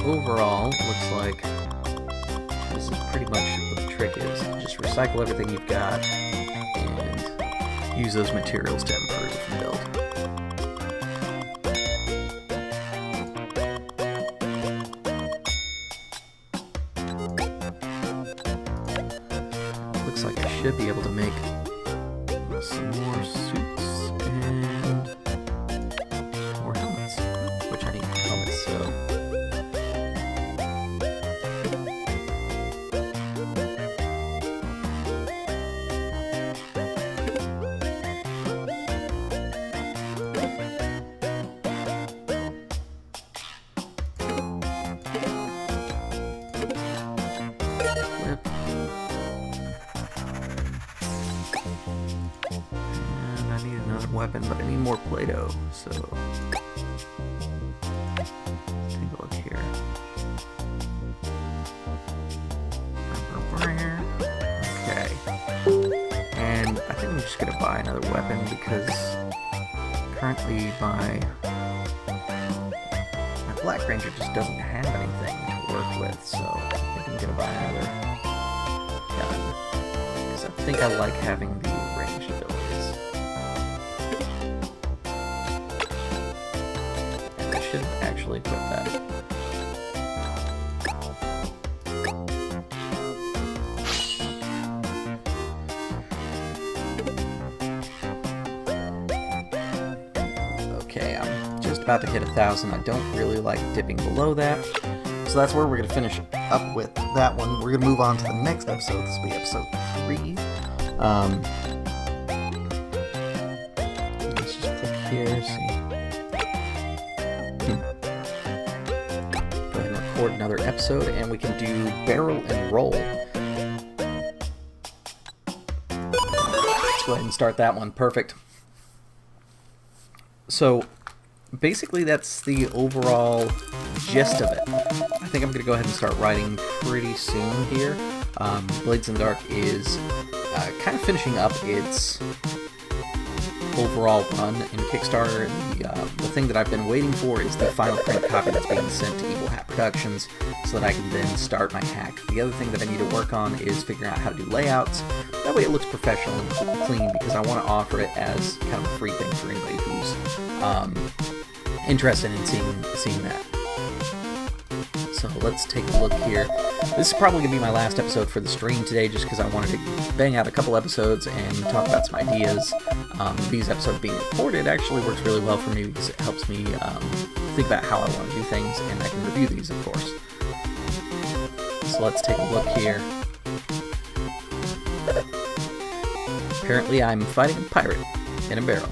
Overall, looks like this is pretty much what the trick is. Just recycle everything you've got and use those materials to improve and build. Looks like I should be able to make some more suits and more helmets, which I need helmets, so weapon, but I need more Play-Doh, so let's take a look here. Okay, and I think I'm just gonna buy another weapon because currently my Black Ranger just doesn't have anything to work with, so I think I'm gonna buy another gun because I think I like having the ranged abilities. Should actually equip that. Okay, I'm just about to hit 1,000. I don't really like dipping below that, so that's where we're going to finish up with that one. We're going to move on to the next episode. This will be episode 3. Let's just click here, see. record another episode, and we can do barrel and roll. Let's go ahead and start that one. Perfect. So, basically that's the overall gist of it. I think I'm going to go ahead and start writing pretty soon here. Blades in the Dark is kind of finishing up its overall run in Kickstarter. The thing that I've been waiting for is the final print copy that's being sent to Evil Hat Productions so that I can then start my hack. The other thing that I need to work on is figuring out how to do layouts. That way it looks professional and clean, because I want to offer it as kind of a free thing for anybody who's interested in seeing that. So let's take a look here. This is probably going to be my last episode for the stream today, just because I wanted to bang out a couple episodes and talk about some ideas. These episodes being recorded actually works really well for me because it helps me think about how I want to do things, and I can review these, of course. So let's take a look here. Apparently I'm fighting a pirate in a barrel.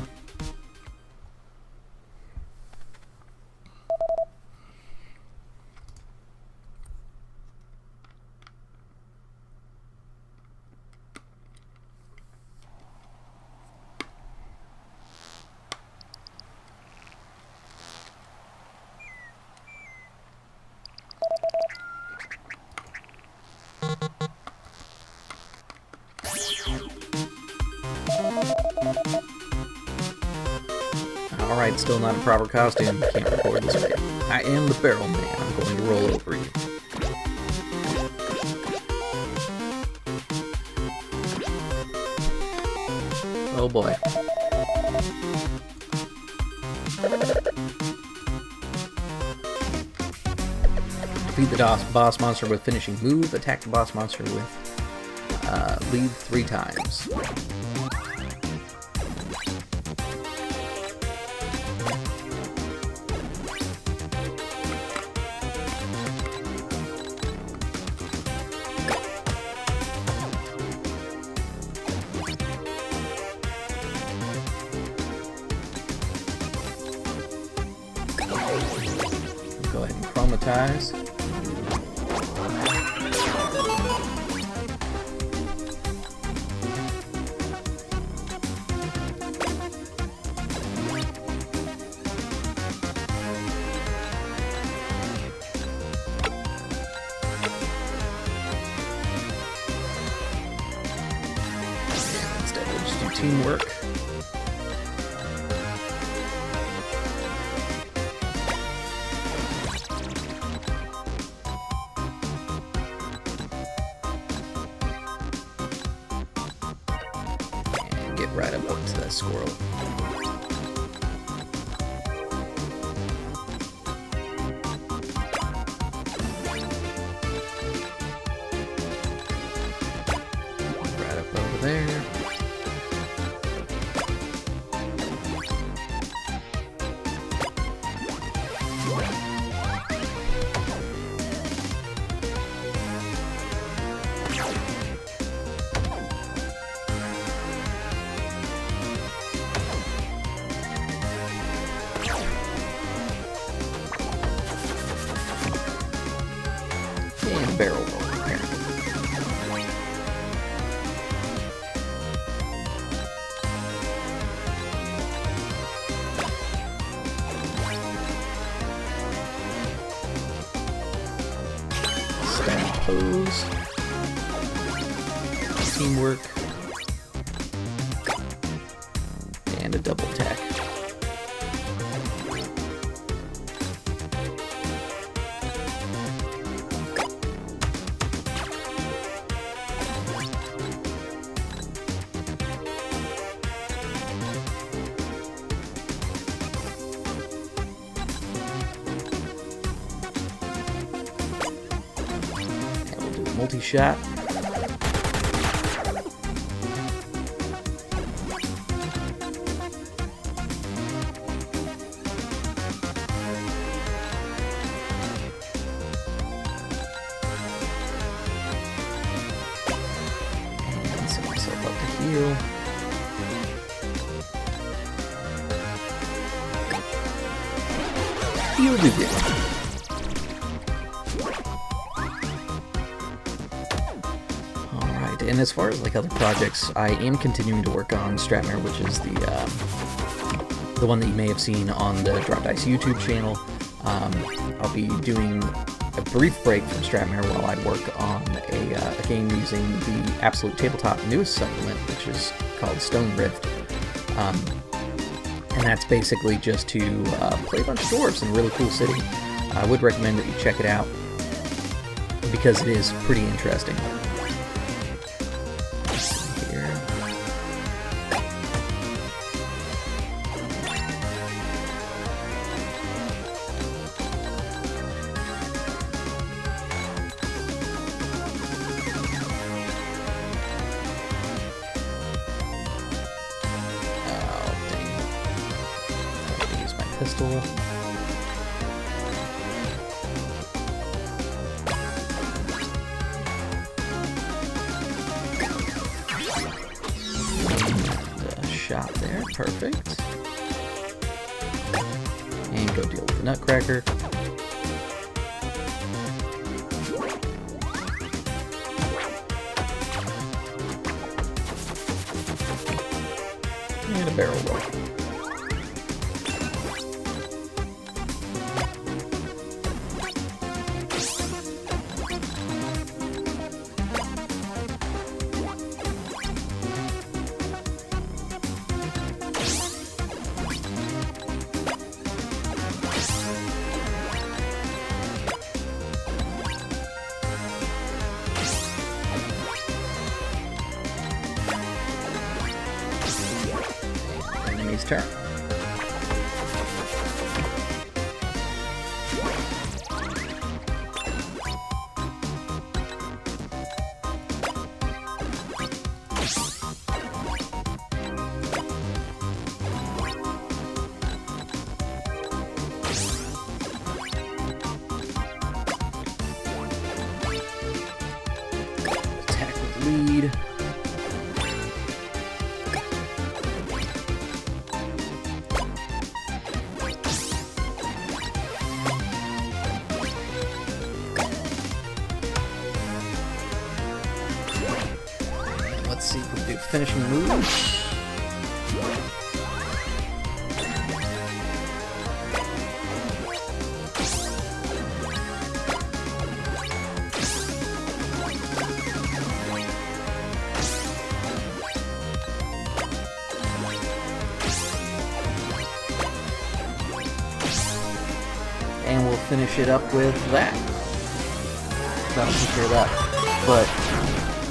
Alright, still not a proper costume. Can't record this way. I am the barrel man. I'm going to roll over you. Oh boy. Defeat the boss monster with finishing move. Attack the boss monster with lead 3 times. Go ahead and chromatize. Instead, we'll just do teamwork. Right up to that squirrel. Right up over there. And barrel roll, apparently. Stand pose. Teamwork. And a double attack. Multi-shot. And set myself up to heal. You'll do good. And as far as like other projects, I am continuing to work on Stratmare, which is the one that you may have seen on the Drop Dice YouTube channel. I'll be doing a brief break from Stratmare while I work on a game using the Absolute Tabletop newest supplement, which is called Stone Rift. And that's basically just to play a bunch of dwarves in a really cool city. I would recommend that you check it out because it is pretty interesting. Here. Pistol. And shot there, perfect. And go deal with the Nutcracker. And a barrel roll. Turn. Attack with lead. Let's see if we can do finishing moves. And we'll finish it up with that. That'll take care of that. But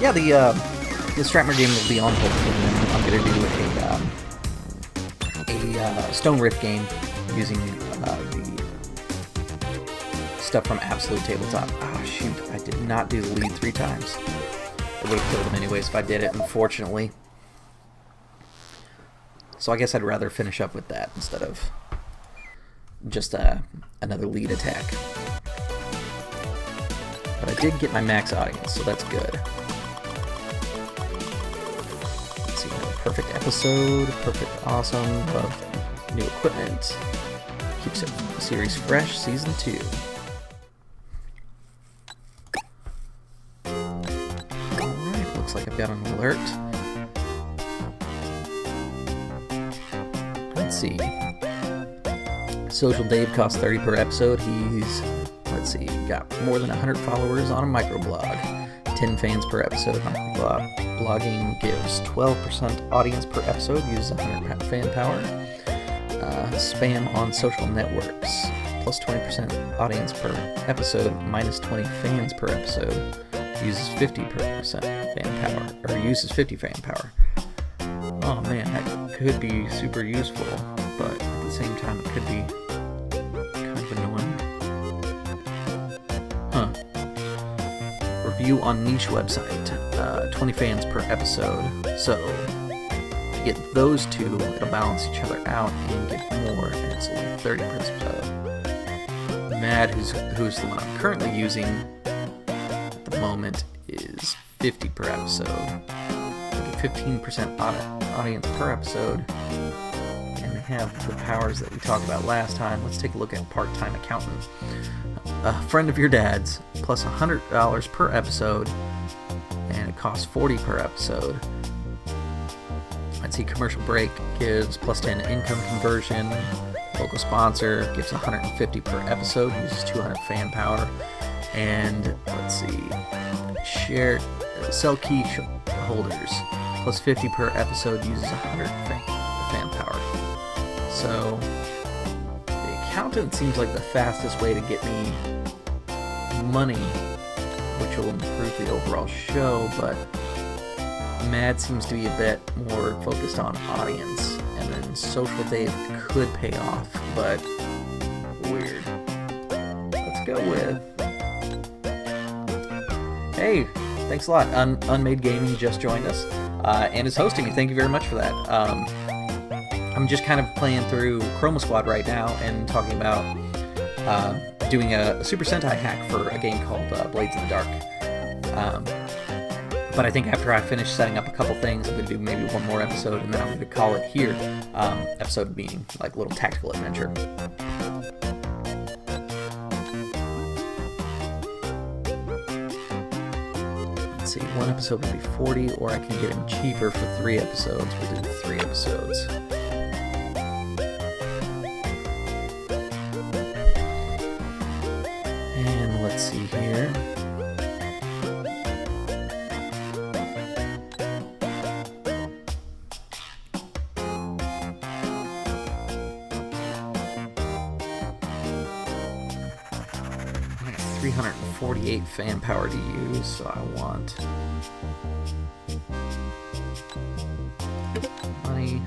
yeah, the Stratmare game will be on hold, and I'm going to do a Stone Rift game using the stuff from Absolute Tabletop. Ah, shoot, I did not do the lead 3 times. It would have killed him anyways if I did it, unfortunately. So I guess I'd rather finish up with that instead of just another lead attack. But I did get my max audience, so that's good. Perfect episode, perfect awesome, love new equipment, keeps the series fresh, season 2. Alright, looks like I've got an alert. Let's see. Social Dave costs 30 per episode. He's, let's see, got more than 100 followers on a microblog. 10 fans per episode. Blogging gives 12% audience per episode, uses 100 fan power. Spam on social networks, plus 20% audience per episode, minus 20 fans per episode, uses 50% fan power, or uses 50 fan power. Oh man, that could be super useful, but at the same time it could be kind of annoying. Huh. Review on niche website, 20 fans per episode. So to get those two, it'll balance each other out and get more, and it's only 30 per episode. Mad, who's the one I'm currently using at the moment, is 50 per episode. I get 15% audience per episode, and they have the powers that we talked about last time. Let's take a look at part-time accountant. A friend of your dad's, plus $100 per episode, and it costs 40 per episode. Let's see, commercial break gives plus 10 income conversion. Local sponsor gives 150 per episode, uses 200 fan power. And let's see, sell key holders plus 50 per episode, uses 100 fan power. So the accountant seems like the fastest way to get me money, which will improve the overall show, but Mad seems to be a bit more focused on audience, and then Social Dave could pay off, but weird. Let's go with... Hey, thanks a lot. Unmade Gaming just joined us and is hosting. Thank you very much for that. I'm just kind of playing through Chroma Squad right now and talking about doing a Super Sentai hack for a game called Blades in the Dark. But I think after I finish setting up a couple things, I'm going to do maybe one more episode, and then I'm going to call it here. Episode being like a little tactical adventure. Let's see, one episode will be 40, or I can get him cheaper for 3 episodes. We'll do 3 episodes. And let's see here. I got 348 fan power to use, so I want money.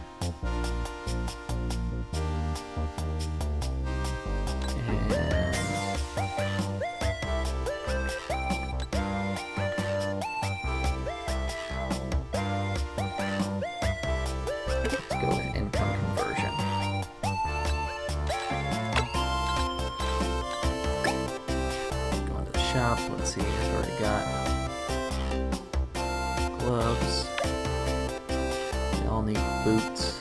Let's see, I've already got gloves. They all need boots.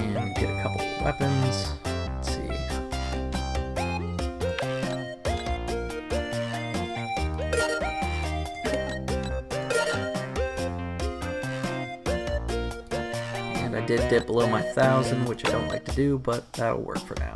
And get a couple of weapons. I did dip below my 1,000, which I don't like to do, but that'll work for now.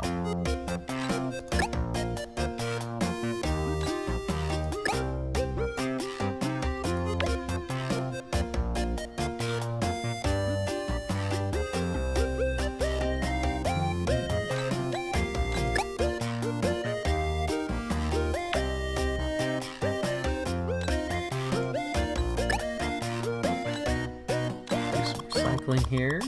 Do some recycling here.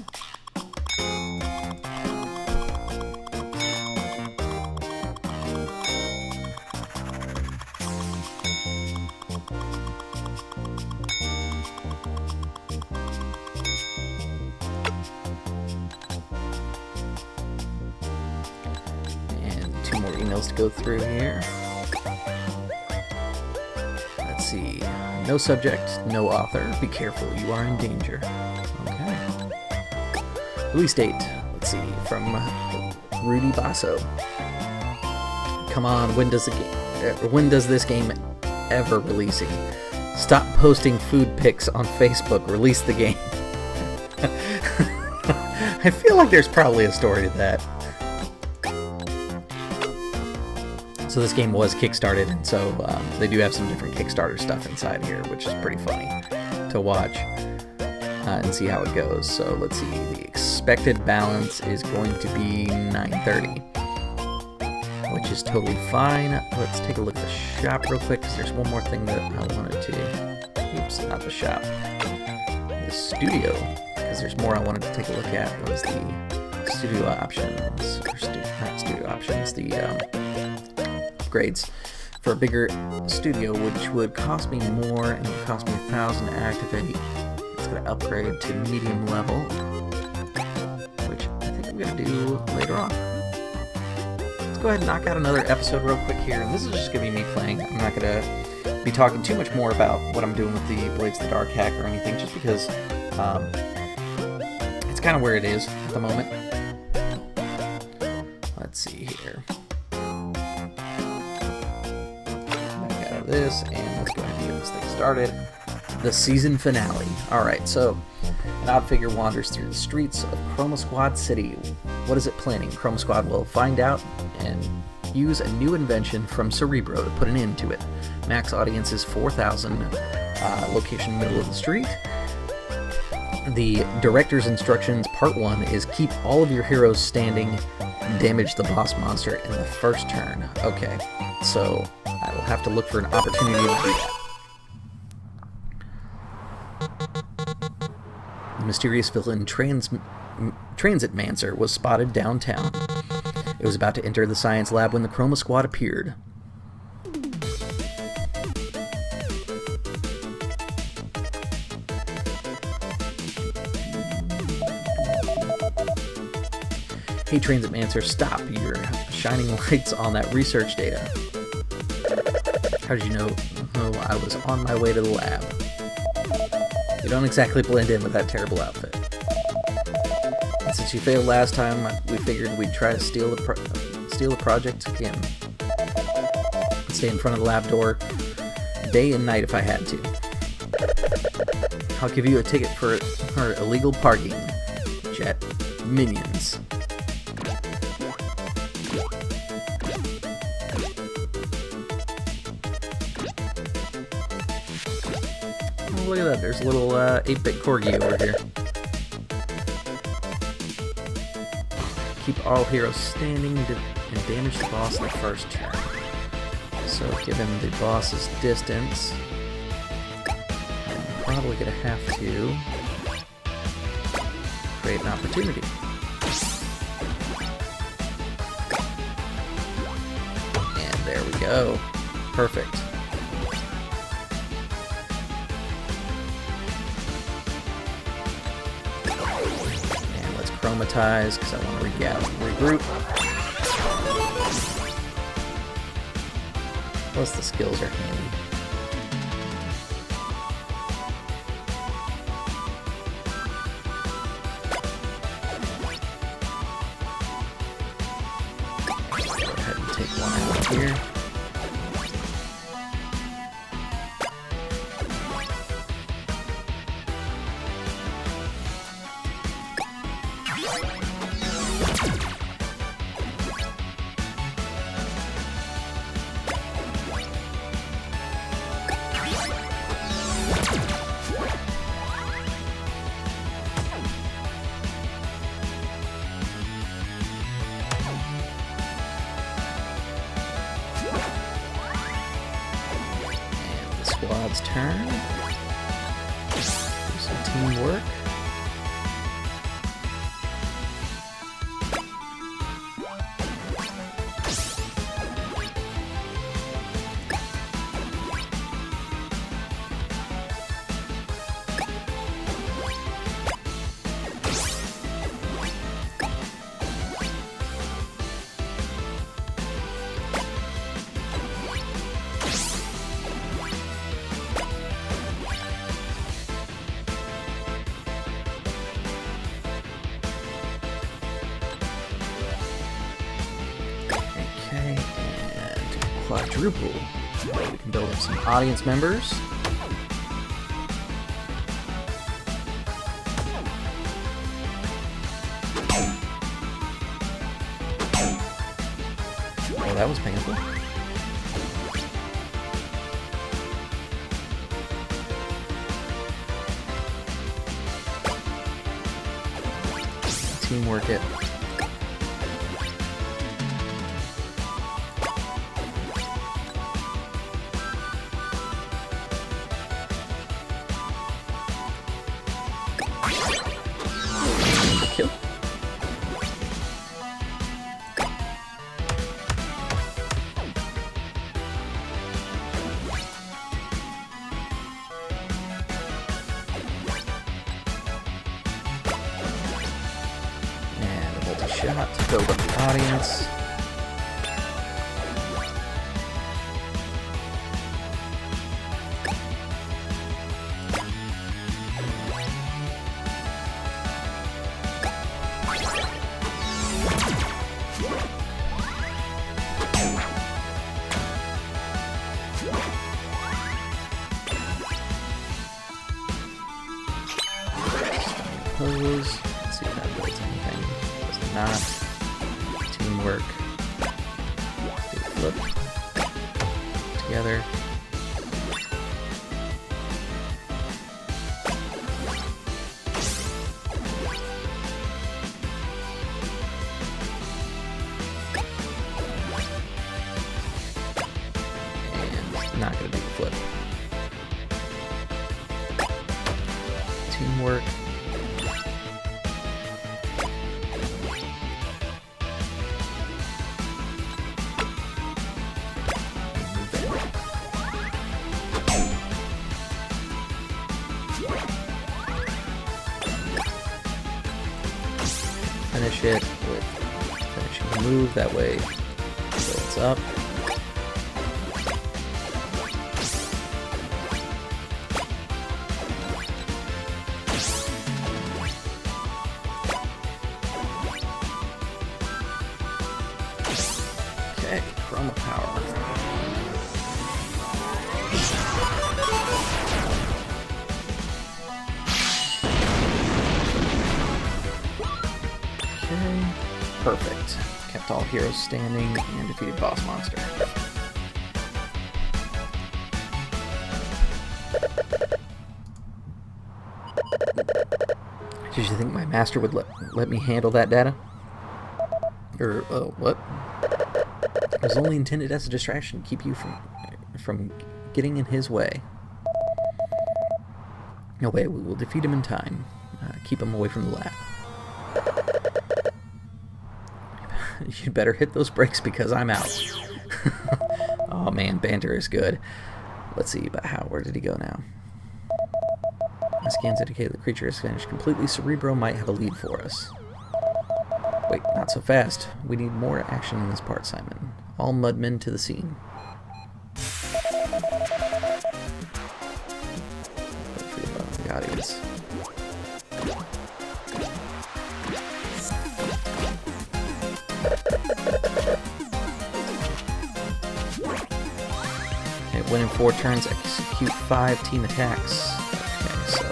More emails to go through here. Let's see. No subject, no author. Be careful, you are in danger. Okay. Release date. Let's see. From Rudy Basso. Come on, when does this game ever releasing? Stop posting food pics on Facebook. Release the game. I feel like there's probably a story to that. So this game was Kickstarted, and so they do have some different Kickstarter stuff inside here, which is pretty funny to watch and see how it goes. So let's see, the expected balance is going to be 930, which is totally fine. Let's take a look at the shop real quick, because there's one more thing that I wanted to... Oops, not the shop. The studio, because there's more I wanted to take a look at, was the studio options, or not studio options, the... upgrades for a bigger studio, which would cost me more, and it would cost me 1,000 to activate. It's going to upgrade to medium level, which I think I'm going to do later on. go ahead and knock out another episode real quick here, and this is just going to be me playing. I'm not going to be talking too much more about what I'm doing with the Blades of the Dark hack or anything, just because it's kind of where it is at the moment. Let's see here. Back out of this, and let's go ahead and get this thing started. The season finale. Alright, so an odd figure wanders through the streets of Chroma Squad City. What is it planning? Chroma Squad will find out and use a new invention from Cerebro to put an end to it. Max audience is 4,000. Location middle of the street. The director's instructions, part 1, is keep all of your heroes standing, damage the boss monster in the first turn. Okay, so I will have to look for an opportunity to do that. The mysterious villain Transit Mancer was spotted downtown. It was about to enter the science lab when the Chroma Squad appeared. Hey Transit Mancer, stop. You're shining lights on that research data. How did you know? Oh, I was on my way to the lab. You don't exactly blend in with that terrible outfit. And since you failed last time, we figured we'd try to steal the project again. Stay in front of the lab door day and night if I had to. I'll give you a ticket for illegal parking. Jet minions. Oh, look at that, there's a little 8-bit corgi over here. Keep all heroes standing and damage the boss in the first turn. So given the boss's distance, I'm probably going to have to create an opportunity. And there we go. Perfect. Chromatize because I want to regroup. Plus the skills are handy. Go ahead and take one out here. Squad's turn. Do some teamwork. Quadruple. We can build up some audience members. Oh, that was painful. Teamwork it. Kill. And a multi-shot to build up the audience. not. Teamwork. Do a flip. Together. And not gonna do the flip. Teamwork. Finish it with finishing the move, that way it builds up. Okay, Chroma Power. Perfect. Kept all heroes standing and defeated boss monster. Did you think my master would let me handle that data? Or, what? It was only intended as a distraction to keep you from getting in his way. No way, we will defeat him in time. Keep him away from the lab. You'd better hit those brakes because I'm out. Oh man, banter is good. Let's see, but where did he go now? My scans indicate the creature is vanished completely. Cerebro might have a lead for us. Wait, not so fast. We need more action in this part, Simon. All mudmen to the scene. Hopefully about the audience. Win in 4 turns, execute 5 team attacks. Okay, so...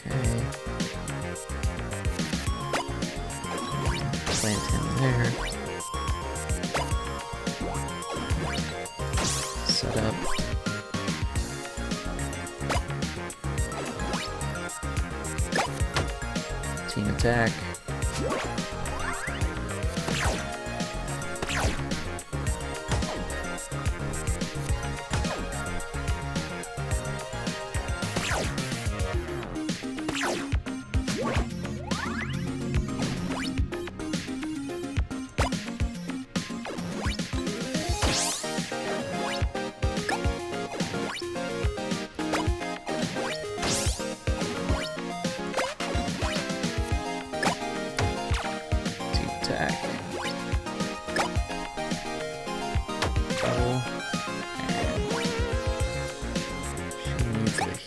Okay. Plant him there. Set up. Team attack.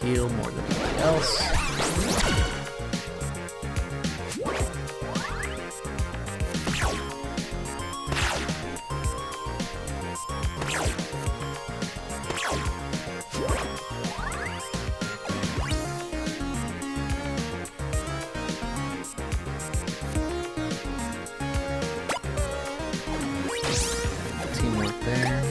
Heal more than anything else. Teamwork there.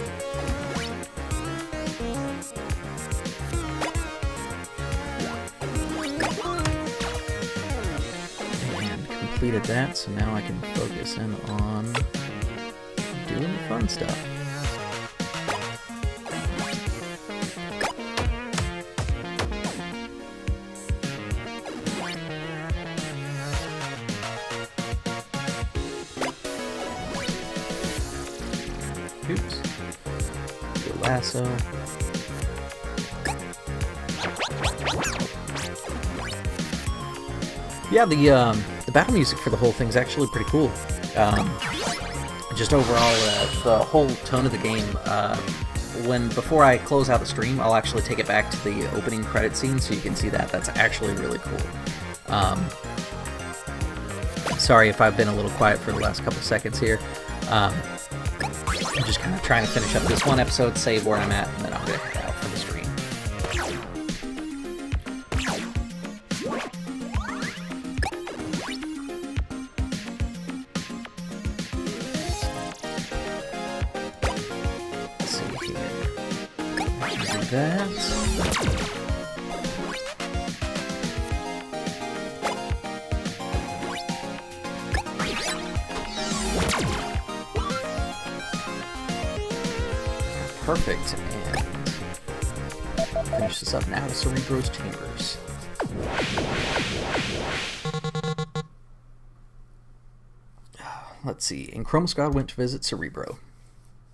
Completed that, so now I can focus in on doing the fun stuff. Oops. The lasso. Yeah, the battle music for the whole thing's actually pretty cool. Just overall, the whole tone of the game. Before I close out the stream, I'll actually take it back to the opening credit scene so you can see that. That's actually really cool. Sorry if I've been a little quiet for the last couple seconds here. I'm just kind of trying to finish up this one episode, save where I'm at, and then I'll get out for the stream. Let's see here. Do that. Perfect, and finish this up now to Cerebro's chambers. Let's see, and Chroma Squad went to visit Cerebro.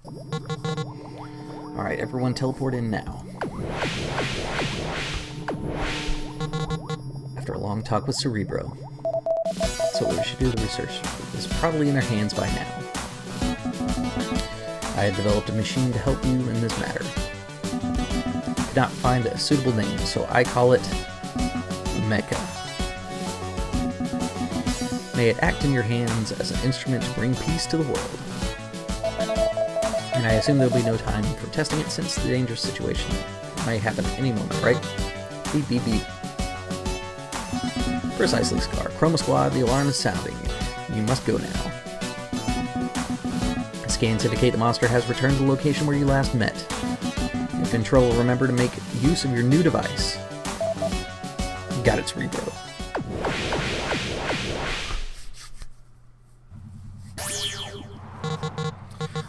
Alright, everyone teleport in now. After a long talk with Cerebro. So what we should do, the research is probably in their hands by now. I have developed a machine to help you in this matter. I could not find a suitable name, so I call it Mecha. May it act in your hands as an instrument to bring peace to the world. And I assume there will be no time for testing it since the dangerous situation may happen at any moment, right? Beep, beep, beep. Precisely, Scar. Chroma Squad, the alarm is sounding. You must go now. Scans indicate the monster has returned to the location where you last met. If in trouble, remember to make use of your new device. Got it, Cerebro.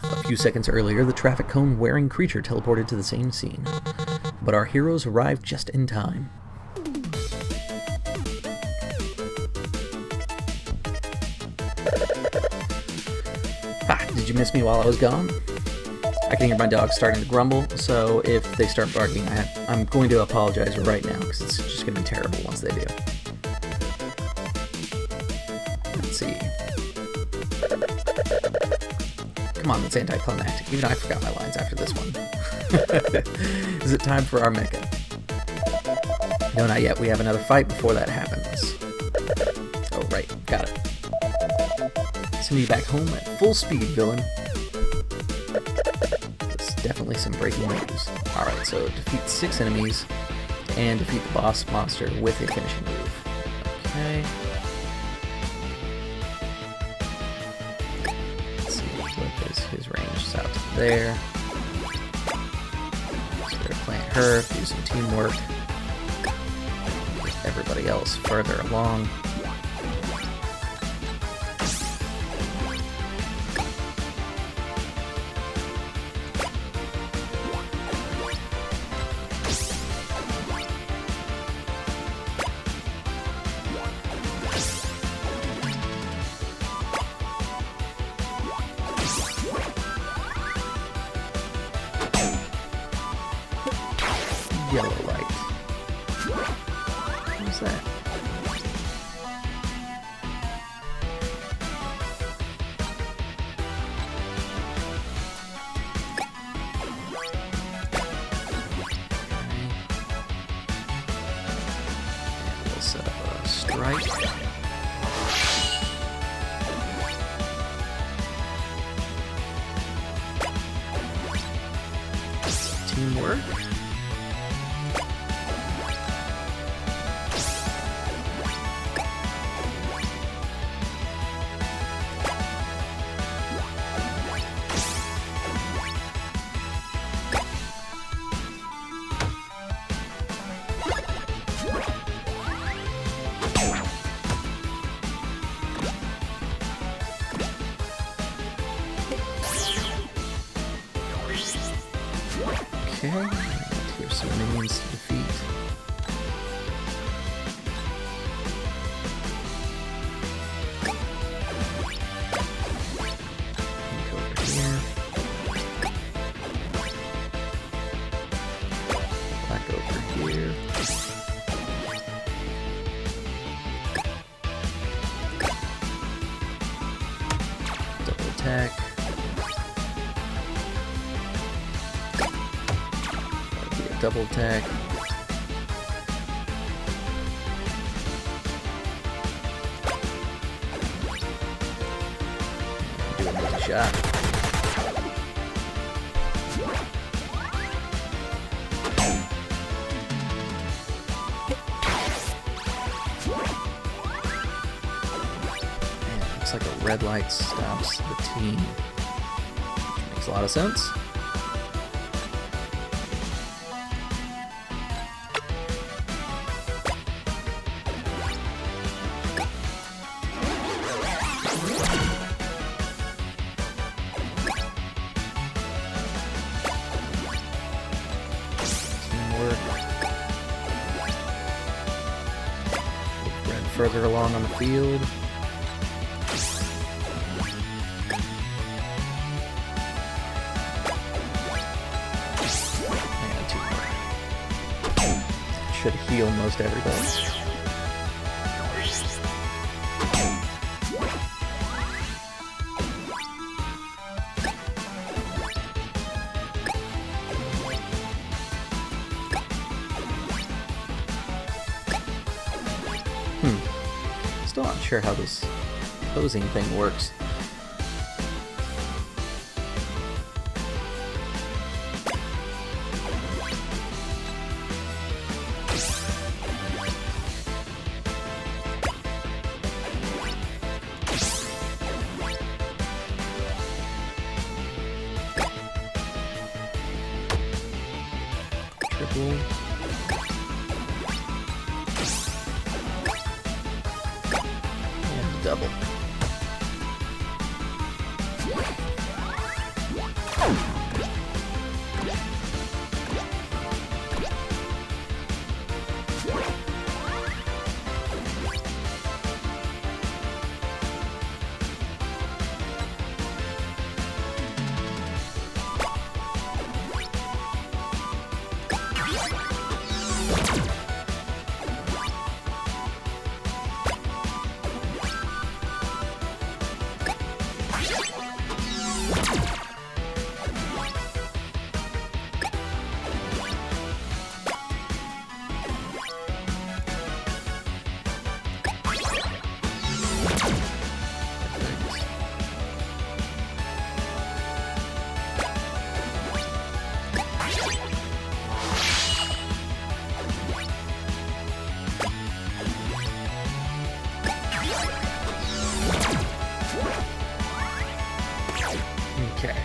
A few seconds earlier, the traffic cone-wearing creature teleported to the same scene. But our heroes arrived just in time. Did you miss me while I was gone? I can hear my dogs starting to grumble, so if they start barking, I'm going to apologize right now, because it's just going to be terrible once they do. Let's see. Come on, that's anticlimactic. Even I forgot my lines after this one. Is it time for our mecha? No, not yet. We have another fight before that happens. Oh, right. Got it. Send you back home at full speed, villain. That's definitely some breaking news. Alright, so defeat 6 enemies and defeat the boss monster with a finishing move. Okay. Let's see, what is his range? It's out to there. So we're gonna plant her, do some teamwork. Get everybody else further along. Yellow light. What is that? And we'll set up a strike. Teamwork. Okay, here's some minions to defeat. Go over here. Black over here. Double attack. Double attack. Do a multi-shot. looks like a red light stops the team. Which makes a lot of sense. Further along on the field. And 2 more. Should heal most everybody. Still not sure how this posing thing works. Triple. Double. Okay.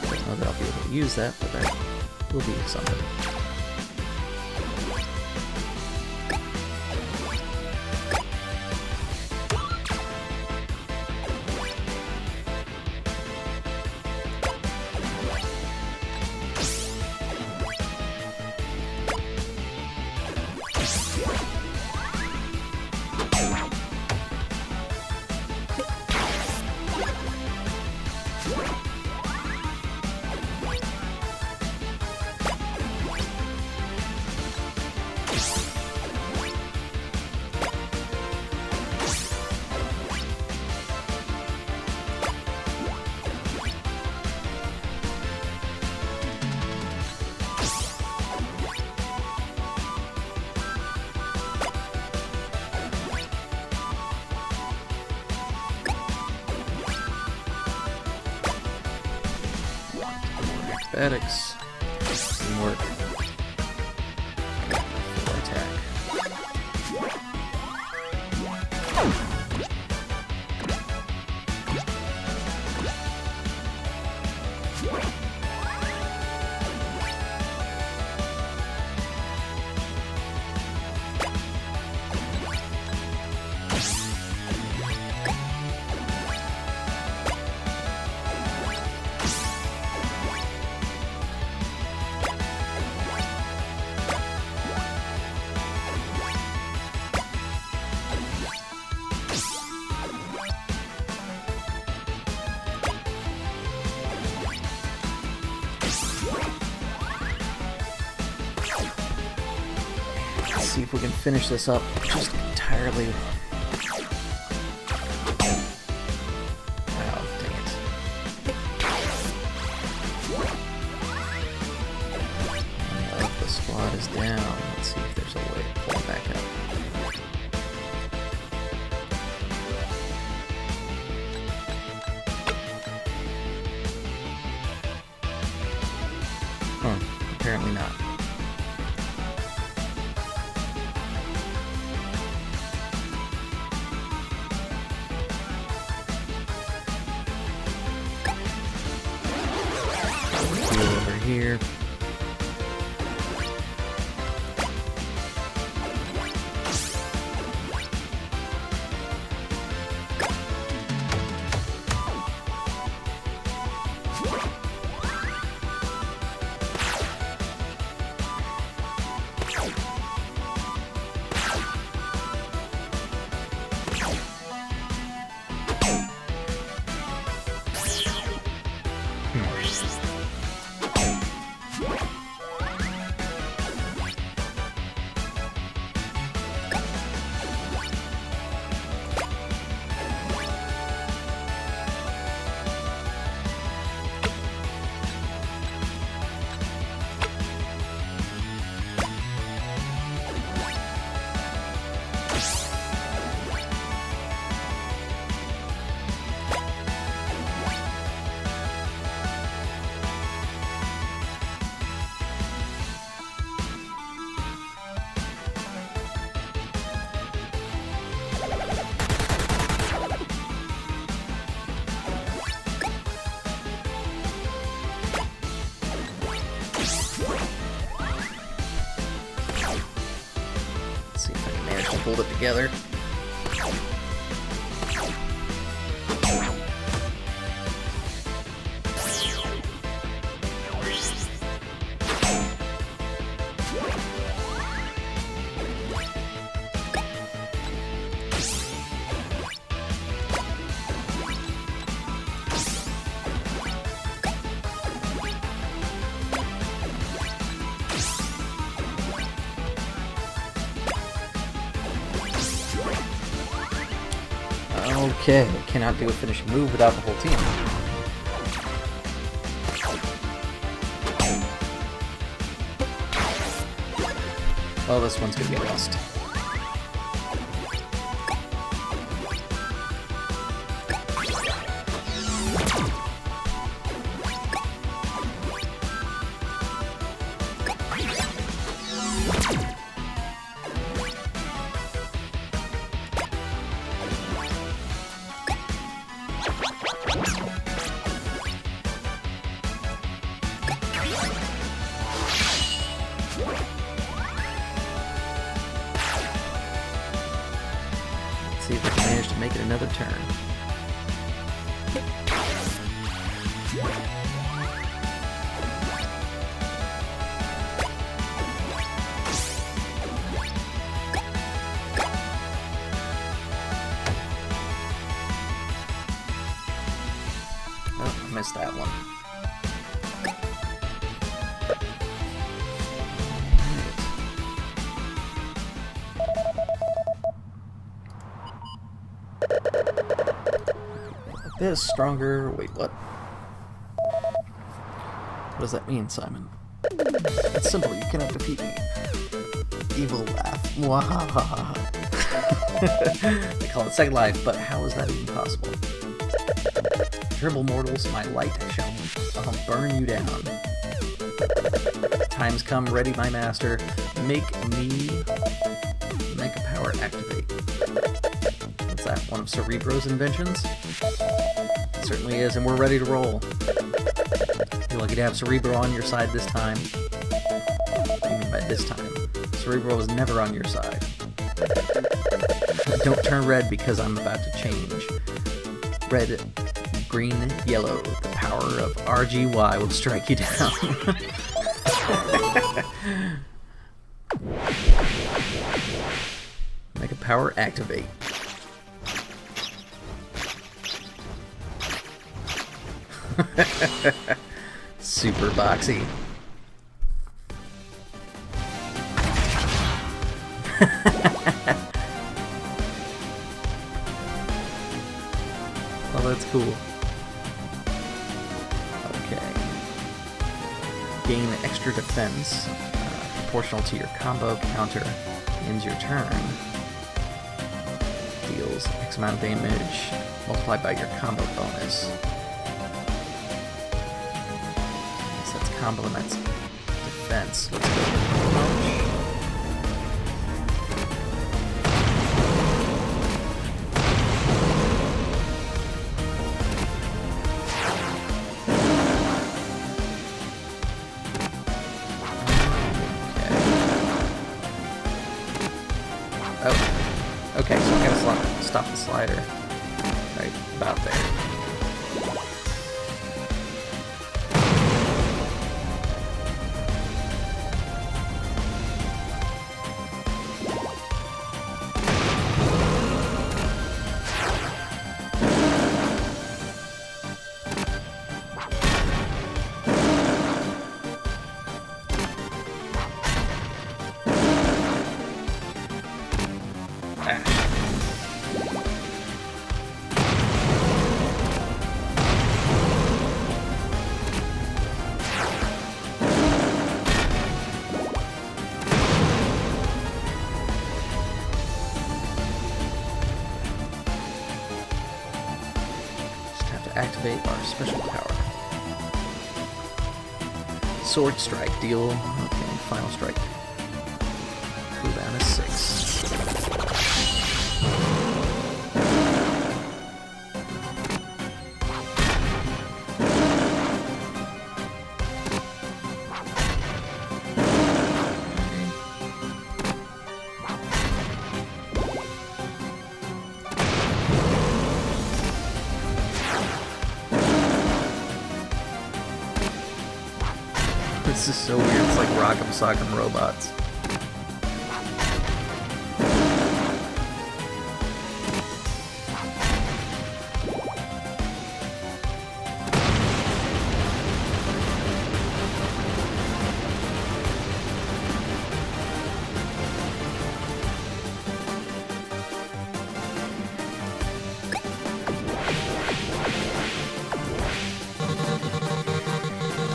Don't know that I'll be able to use that, but that will be something. Acrobatics. Teamwork. Full attack. See if we can finish this up just entirely. Oh, dang it. I love the squad. Apparently not. Over here. Hold it together. Okay, cannot do a finishing move without the whole team. Well, this one's gonna be lost. See if I can manage to make it another turn. Oh, I missed that one. This stronger. Wait, what? What does that mean, Simon? It's simple. You cannot defeat me. Evil laugh. Mwahaha. They call it Second Life, but how is that even possible? Terrible mortals, my light shall burn you down. Time's come, ready, my master. Make a power activate. What's that? One of Cerebro's inventions? It certainly is, and we're ready to roll. You're lucky to have Cerebro on your side this time. What do you mean by this time? Cerebro was never on your side. Don't turn red because I'm about to change. Red, green, yellow. The power of RGY will strike you down. Make a power activate. Super boxy. Well, that's cool. Okay. Gain extra defense, proportional to your combo counter. Ends your turn. Deals X amount of damage multiplied by your combo bonus. So that's combo and that's defense. Let's go punch. Okay, so I gotta stop the slider right about there. Activate our special power. Sword strike, deal. Okay, final strike. Cooldown is 6. This is so weird, it's like Rock'em Sock'em Robots.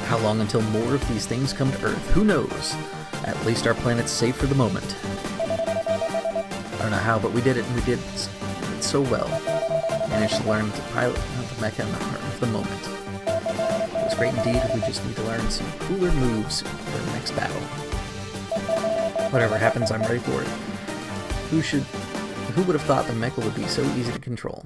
How long until more of these things come to Earth? Who knows? At least our planet's safe for the moment. I don't know how, but we did it, and we did it so well. Managed to learn to pilot the mecha in the heart of the moment. It was great indeed. We just need to learn some cooler moves for the next battle. Whatever happens, I'm ready for it. Who would have thought the mecha would be so easy to control?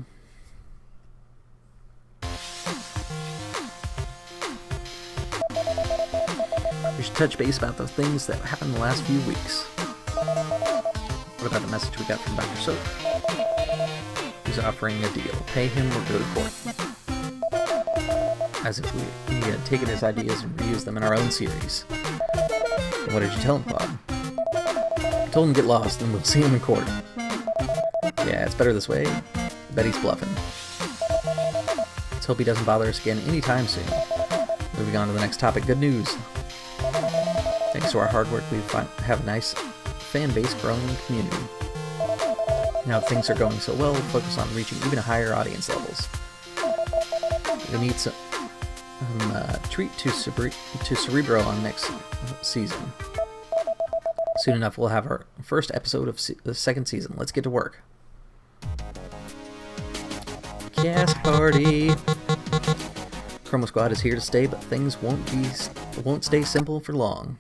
We should touch base about those things that happened in the last few weeks. What about the message we got from Dr. Soap? He's offering a deal. Pay him or go to court. As if we had taken his ideas and reused them in our own series. And what did you tell him, Bob? I told him to get lost and we'll see him in court. Yeah, it's better this way. I bet he's bluffing. Let's hope he doesn't bother us again anytime soon. Moving on to the next topic, good news. Thanks to our hard work, we have a nice fan base growing community. Now that things are going so well, we'll focus on reaching even higher audience levels. We need some treat to Cerebro on next season. Soon enough, we'll have our first episode of the second season. Let's get to work. Cast party! Chroma Squad is here to stay, but things won't stay simple for long.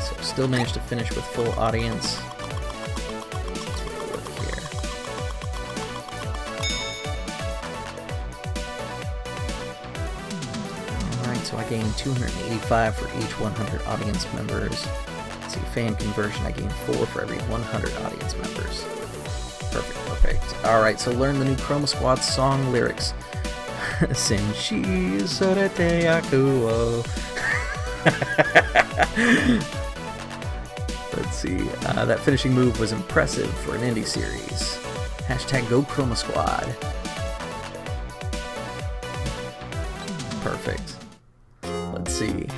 So still managed to finish with full audience. Let's take a look here. Alright, so I gained 285 for each 100 audience members. Let's see, fan conversion, I gained 4 for every 100 audience members. Perfect. Alright, so learn the new Chroma Squad song lyrics. Senshi sorete yaku. Let's see. That finishing move was impressive for an indie series. Hashtag Go Chroma Squad. Perfect. Let's see.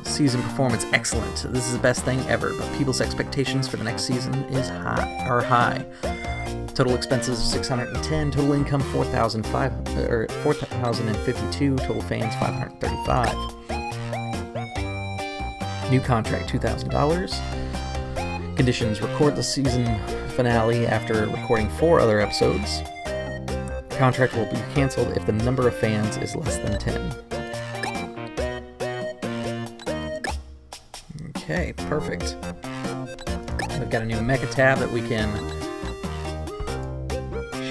Season performance excellent. This is the best thing ever, but people's expectations for the next season are high. Total expenses of 610, total income 4,052, total fans 535. New contract $2,000. Conditions: record the season finale after recording 4 other episodes. contract will be canceled if the number of fans is less than 10. Okay, perfect. We've got a new mecha tab that we can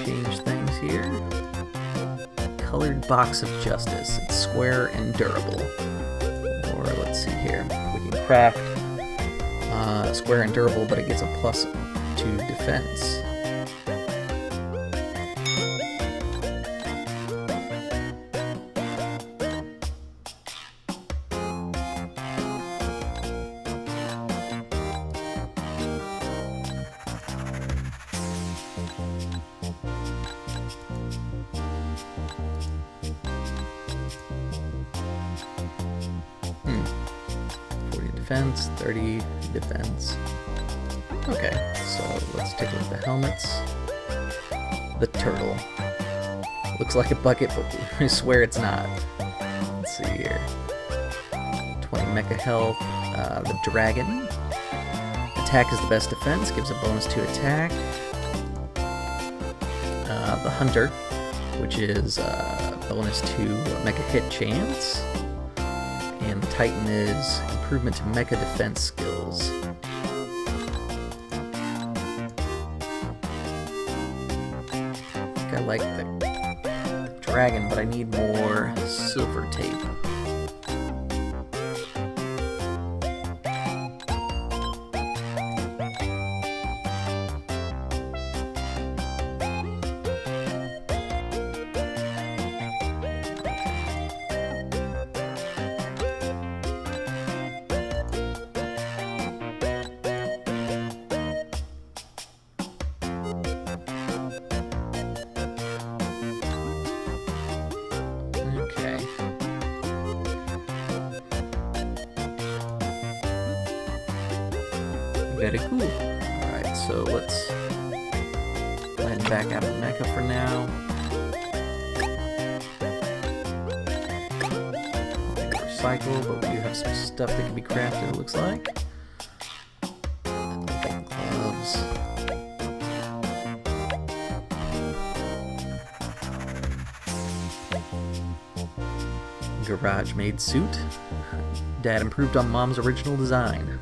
change things here. Colored box of justice. It's square and durable. Or let's see here. We can craft square and durable, but it gets a plus to defense. Defense, 30 defense. Okay, so let's take a look at the helmets. The turtle. Looks like a bucket, but we swear it's not. Let's see here. 20 mecha health. The dragon. Attack is the best defense, gives a bonus to attack. The hunter, which is bonus to mecha hit chance. And the Titan is improvement to mecha defense skills. I think I like the dragon, but I need more silver tape. Very cool. Alright, so let's go ahead and back out of mecha for now. Recycle, but we do have some stuff that can be crafted, it looks like. Gloves. Garage-made suit. Dad improved on Mom's original design.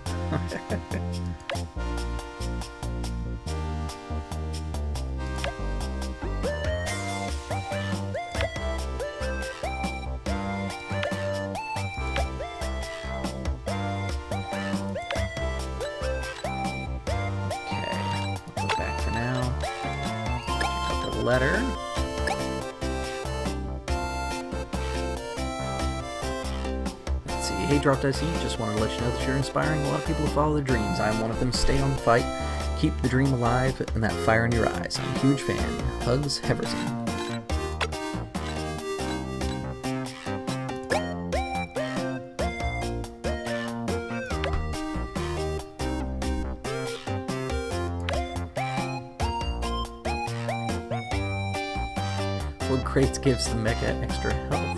Letter. Let's see. Hey, Drop Dice, just wanted to let you know that you're inspiring a lot of people to follow their dreams. I'm one of them. Stay on the fight. Keep the dream alive and that fire in your eyes. I'm a huge fan. Hugs, Heverson. Wood crates gives the mecha extra health.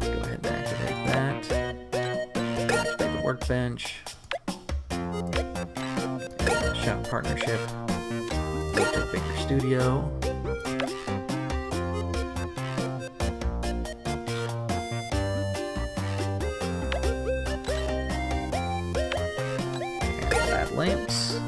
Go ahead and activate that. Activate the workbench. Shop partnership. Go to Baker Studio. Lamps.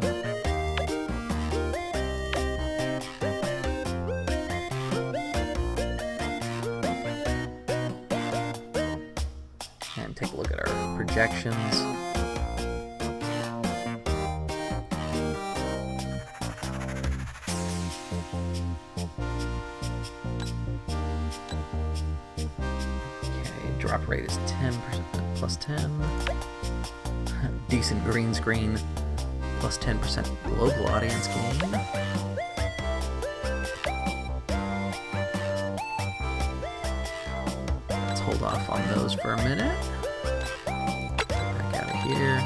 And take a look at our projections. Okay, drop rate is 10%, plus 10. Decent green screen. Plus 10% global audience gain. Let's hold off on those for a minute. Back out of here.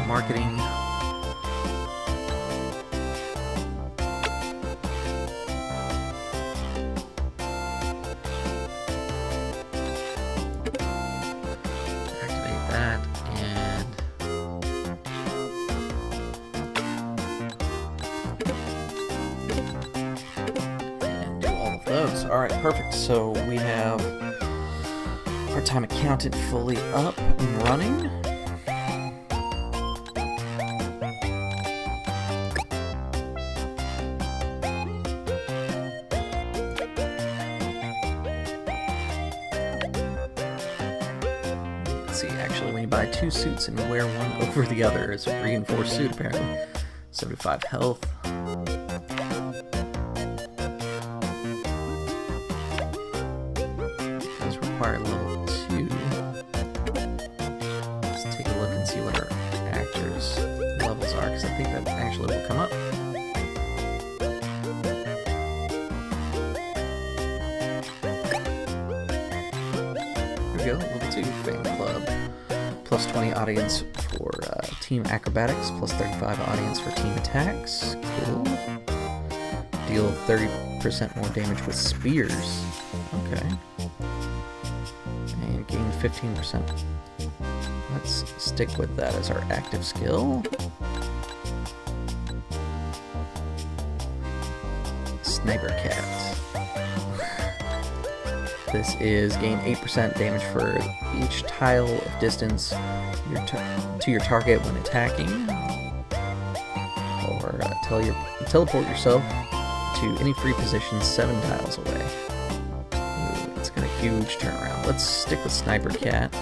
Marketing. Activate that. And Alright, perfect. So we have our time accountant fully up and running. Let's see, actually when you buy 2 suits and wear one over the other, it's a reinforced suit apparently. 75 health. Does require level 2. Let's take a look and see what our actors' levels are, because I think that actually will come up. There we go, level 2, fan club. Plus 20 audience for team acrobatics, plus 35 audience for team attacks. Cool. Deal 30% more damage with spears. Okay. And gain 15%. Let's stick with that as our active skill. Sniper Cat. This is gain 8% damage for each tile of distance to your target when attacking, or teleport yourself to any free position 7 tiles away. Ooh, it's got a huge turnaround. Let's stick with Sniper Cat.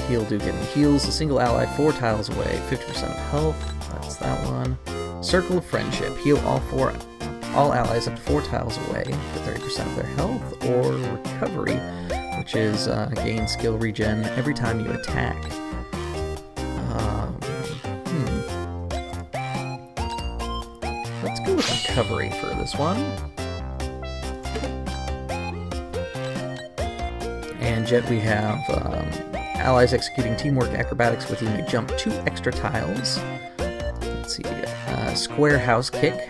Heal Dugan heals a single ally 4 tiles away, 50% of health. That's that one. Circle of Friendship. Heal all allies up to 4 tiles away for 30% of their health, or Recovery, which is gain skill regen every time you attack. Let's go with Recovery for this one. And Jet, we have allies executing teamwork acrobatics with you may jump 2 extra tiles. Let's see, Square House Kick.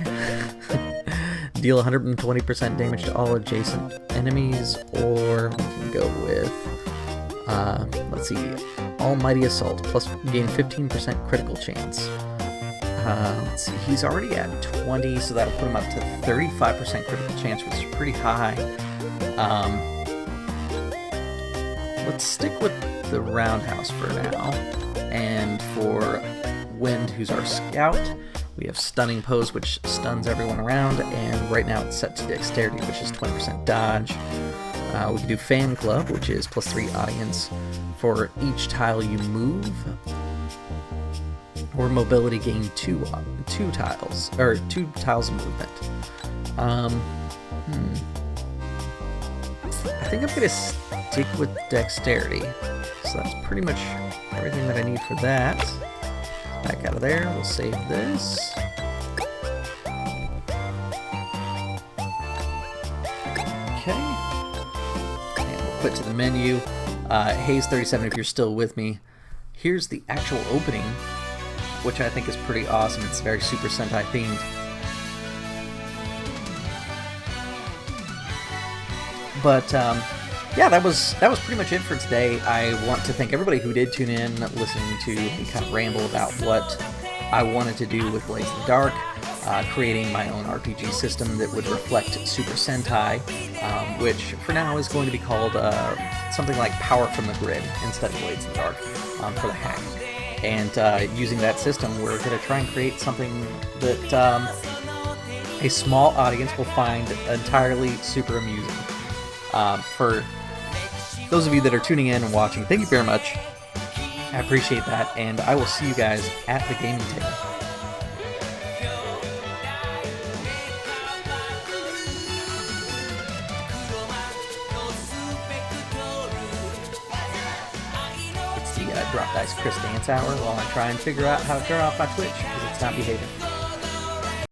Deal 120% damage to all adjacent enemies, or we can go with, let's see, Almighty Assault, plus gain 15% critical chance. Let's see, he's already at 20, so that'll put him up to 35% critical chance, which is pretty high. Let's stick with the Roundhouse for now, and for Wind, who's our scout, we have Stunning Pose, which stuns everyone around, and right now it's set to Dexterity, which is 20% dodge. We can do Fan Club, which is plus 3 audience for each tile you move, or Mobility gain 2 tiles, or 2 tiles of movement. I think I'm gonna stick with Dexterity, so that's pretty much everything that I need for that. Back out of there, we'll save this. Okay. And we'll quit to the menu. Haze37, if you're still with me, here's the actual opening, which I think is pretty awesome. It's very Super Sentai themed. But yeah, that was pretty much it for today. I want to thank everybody who did tune in, listening to me kind of ramble about what I wanted to do with Blades in the Dark, creating my own RPG system that would reflect Super Sentai, which for now is going to be called something like Power from the Grid instead of Blades in the Dark for the hack. And using that system, we're going to try and create something that a small audience will find entirely super amusing. For those of you that are tuning in and watching, thank you very much. I appreciate that, and I will see you guys at the gaming table. It's the Drop Dice Chris Dance Hour while I try and figure out how to turn off my Twitch, because it's not behaving.